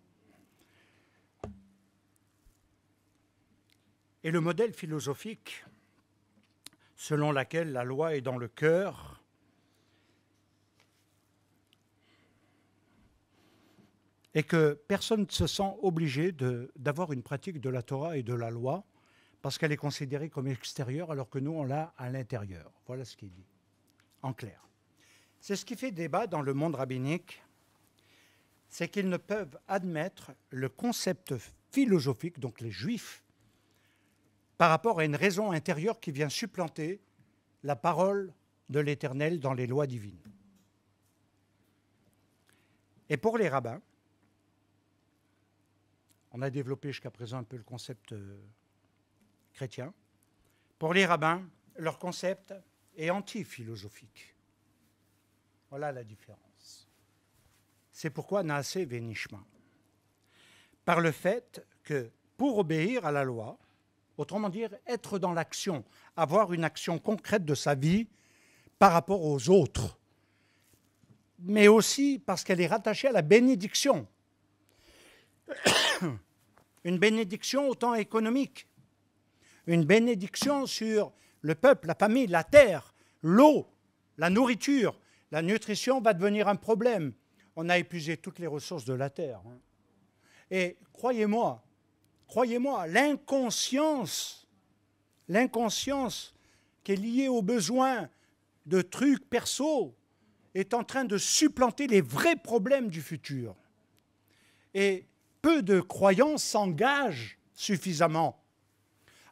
Et le modèle philosophique selon lequel la loi est dans le cœur et que personne ne se sent obligé d'avoir une pratique de la Torah et de la loi parce qu'elle est considérée comme extérieure alors que nous, on l'a à l'intérieur. Voilà ce qu'il dit, en clair. C'est ce qui fait débat dans le monde rabbinique, c'est qu'ils ne peuvent admettre le concept philosophique, donc les Juifs, par rapport à une raison intérieure qui vient supplanter la parole de l'Éternel dans les lois divines. Et pour les rabbins, on a développé jusqu'à présent un peu le concept chrétien. Pour les rabbins, leur concept est anti-philosophique. Voilà la différence. C'est pourquoi Naaseh Venishma. Par le fait que pour obéir à la loi, autrement dire, être dans l'action, avoir une action concrète de sa vie par rapport aux autres, mais aussi parce qu'elle est rattachée à la bénédiction. Une bénédiction autant économique, une bénédiction sur le peuple, la famille, la terre, l'eau, la nourriture. La nutrition va devenir un problème. On a épuisé toutes les ressources de la terre. Et croyez-moi, l'inconscience qui est liée aux besoins de trucs perso est en train de supplanter les vrais problèmes du futur. Et peu de croyants s'engagent suffisamment.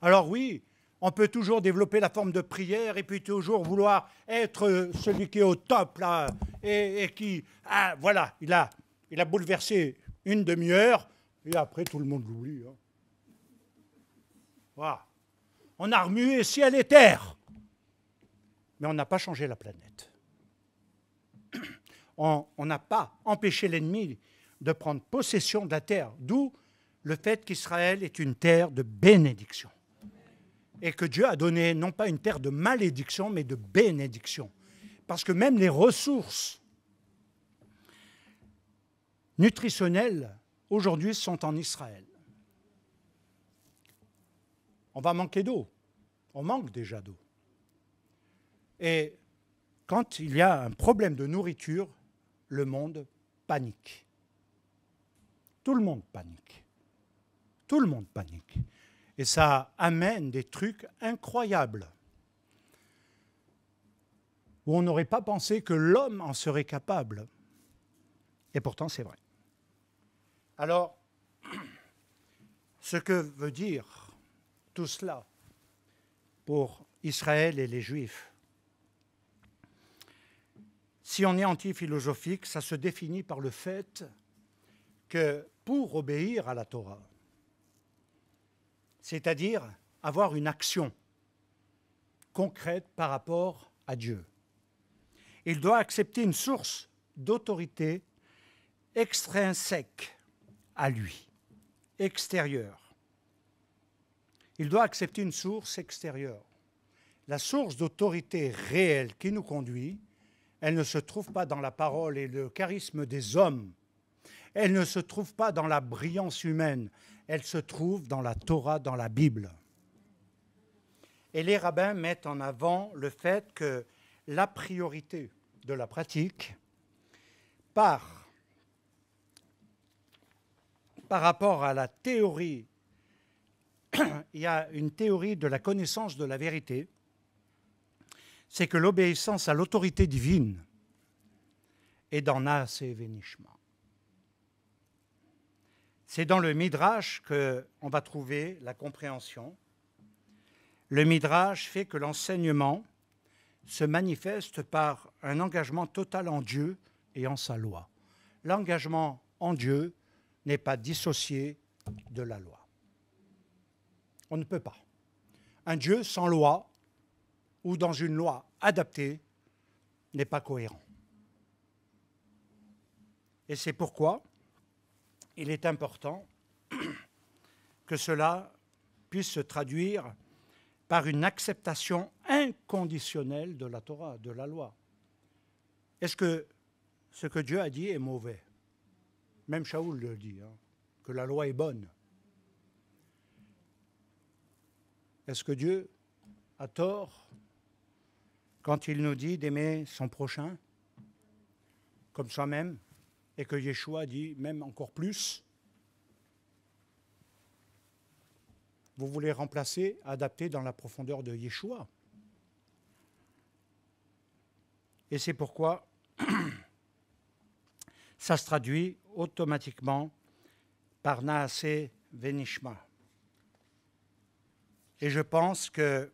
Alors oui, on peut toujours développer la forme de prière et puis toujours vouloir être celui qui est au top là et qui, ah voilà, il a bouleversé une demi-heure et après tout le monde l'oublie. Hein. Voilà. On a remué ciel et terre, mais on n'a pas changé la planète. On n'a pas empêché l'ennemi de prendre possession de la terre, d'où le fait qu'Israël est une terre de bénédiction. Et que Dieu a donné non pas une terre de malédiction, mais de bénédiction. Parce que même les ressources nutritionnelles, aujourd'hui, sont en Israël. On va manquer d'eau. On manque déjà d'eau. Et quand il y a un problème de nourriture, le monde panique. Tout le monde panique. Tout le monde panique. Et ça amène des trucs incroyables où on n'aurait pas pensé que l'homme en serait capable. Et pourtant, c'est vrai. Alors, ce que veut dire tout cela pour Israël et les Juifs, si on est anti-philosophique, ça se définit par le fait que pour obéir à la Torah, c'est-à-dire avoir une action concrète par rapport à Dieu, il doit accepter une source d'autorité extrinsèque à lui, extérieure. Il doit accepter une source extérieure. La source d'autorité réelle qui nous conduit, elle ne se trouve pas dans la parole et le charisme des hommes. Elle ne se trouve pas dans la brillance humaine. Elle se trouve dans la Torah, dans la Bible. Et les rabbins mettent en avant le fait que la priorité de la pratique par rapport à la théorie, il y a une théorie de la connaissance de la vérité, c'est que l'obéissance à l'autorité divine est dans Naaseh Venishma. C'est dans le Midrash qu'on va trouver la compréhension. Le Midrash fait que l'enseignement se manifeste par un engagement total en Dieu et en sa loi. L'engagement en Dieu n'est pas dissocié de la loi. On ne peut pas. Un Dieu sans loi ou dans une loi adaptée n'est pas cohérent. Et c'est pourquoi il est important que cela puisse se traduire par une acceptation inconditionnelle de la Torah, de la loi. Est-ce que ce que Dieu a dit est mauvais? Même Shaoul le dit, hein, que la loi est bonne. Est-ce que Dieu a tort quand il nous dit d'aimer son prochain comme soi-même, et que Yeshua dit même encore plus? Vous voulez remplacer, adapter dans la profondeur de Yeshua. Et c'est pourquoi ça se traduit automatiquement par Naaseh Venishma. Et je pense que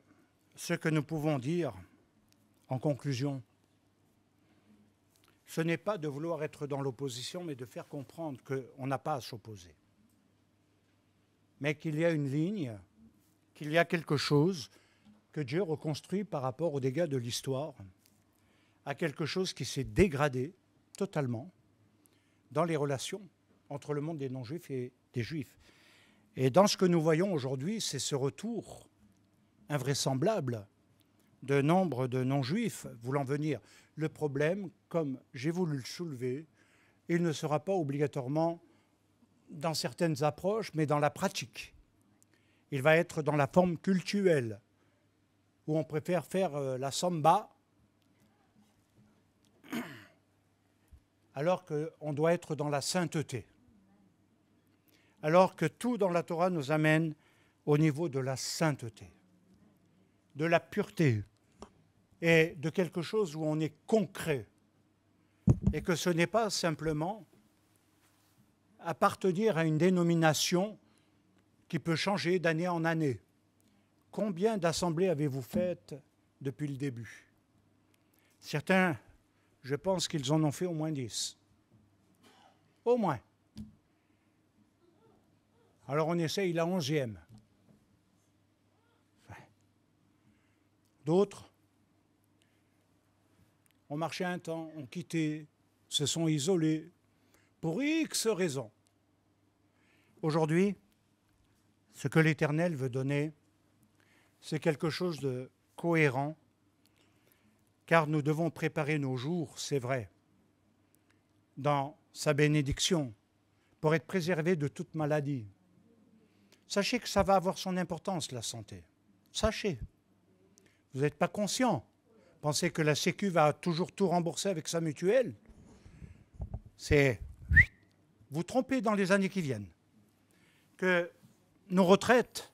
ce que nous pouvons dire en conclusion, ce n'est pas de vouloir être dans l'opposition, mais de faire comprendre qu'on n'a pas à s'opposer. Mais qu'il y a une ligne, qu'il y a quelque chose que Dieu reconstruit par rapport aux dégâts de l'histoire, à quelque chose qui s'est dégradé totalement dans les relations entre le monde des non-juifs et des juifs. Et dans ce que nous voyons aujourd'hui, c'est ce retour invraisemblable de nombre de non-juifs voulant venir. Le problème, comme j'ai voulu le soulever, il ne sera pas obligatoirement dans certaines approches, mais dans la pratique. Il va être dans la forme cultuelle, où on préfère faire la samba, alors qu'on doit être dans la sainteté. Alors que tout dans la Torah nous amène au niveau de la sainteté, de la pureté, et de quelque chose où on est concret, et que ce n'est pas simplement appartenir à une dénomination qui peut changer d'année en année. Combien d'assemblées avez-vous faites depuis le début? Certains, je pense qu'ils en ont fait au moins 10. Au moins. Alors on essaye la 11e. D'autres ont marché un temps, ont quitté, se sont isolés pour X raisons. Aujourd'hui, ce que l'Éternel veut donner, c'est quelque chose de cohérent, car nous devons préparer nos jours, c'est vrai, dans sa bénédiction, pour être préservés de toute maladie. Sachez que ça va avoir son importance, la santé. Sachez. Vous n'êtes pas conscient. Pensez que la Sécu va toujours tout rembourser avec sa mutuelle. C'est vous tromper dans les années qui viennent. Que nos retraites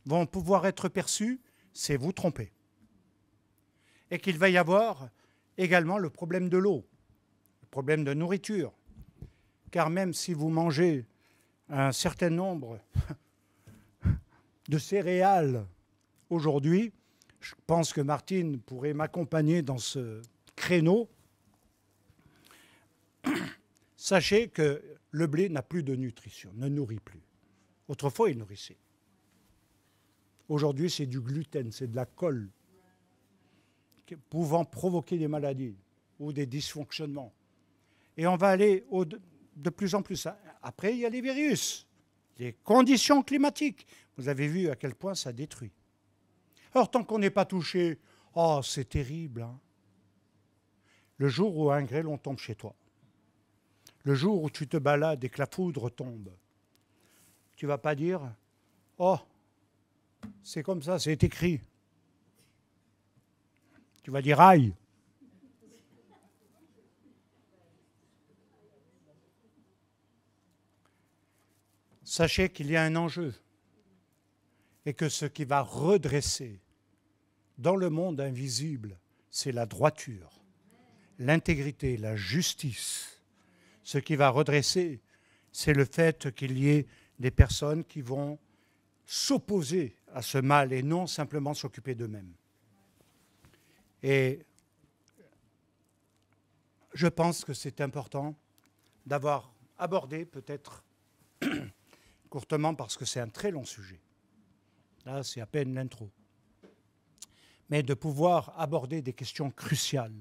vont pouvoir être perçues, c'est vous tromper. Et qu'il va y avoir également le problème de l'eau, le problème de nourriture. Car même si vous mangez un certain nombre de céréales aujourd'hui, je pense que Martine pourrait m'accompagner dans ce créneau. Sachez que le blé n'a plus de nutrition, ne nourrit plus. Autrefois, il nourrissait. Aujourd'hui, c'est du gluten, c'est de la colle, pouvant provoquer des maladies ou des dysfonctionnements. Et on va aller de plus en plus. Après, il y a les virus, les conditions climatiques. Vous avez vu à quel point ça détruit. Alors, tant qu'on n'est pas touché, oh, c'est terrible. Hein. Le jour où un grêlon tombe chez toi, le jour où tu te balades et que la foudre tombe, tu ne vas pas dire, oh, c'est comme ça, c'est écrit. Tu vas dire, aïe. Sachez qu'il y a un enjeu et que ce qui va redresser dans le monde invisible, c'est la droiture, l'intégrité, la justice. Ce qui va redresser, c'est le fait qu'il y ait des personnes qui vont s'opposer à ce mal et non simplement s'occuper d'eux-mêmes. Et je pense que c'est important d'avoir abordé peut-être courtement parce que c'est un très long sujet. Là, c'est à peine l'intro. Mais de pouvoir aborder des questions cruciales.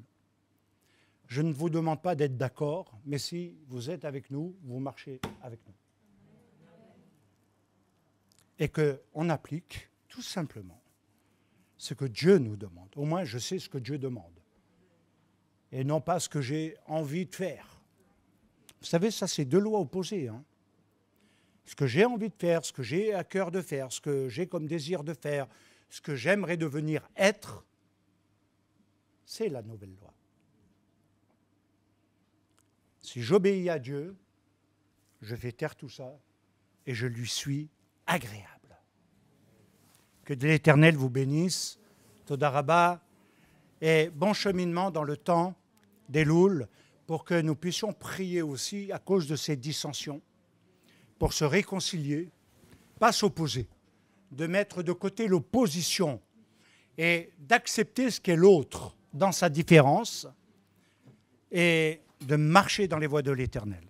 Je ne vous demande pas d'être d'accord, mais si vous êtes avec nous, vous marchez avec nous. Et qu'on applique tout simplement ce que Dieu nous demande. Au moins, je sais ce que Dieu demande. Et non pas ce que j'ai envie de faire. Vous savez, ça, c'est deux lois opposées. Hein. Ce que j'ai envie de faire, ce que j'ai à cœur de faire, ce que j'ai comme désir de faire, ce que j'aimerais devenir être, c'est la nouvelle loi. Si j'obéis à Dieu, je fais taire tout ça et je lui suis agréable. Que l'Éternel vous bénisse, Toda Rabba, et bon cheminement dans le temps des Louls pour que nous puissions prier aussi à cause de ces dissensions, pour se réconcilier, pas s'opposer, de mettre de côté l'opposition et d'accepter ce qu'est l'autre dans sa différence et de marcher dans les voies de l'Éternel.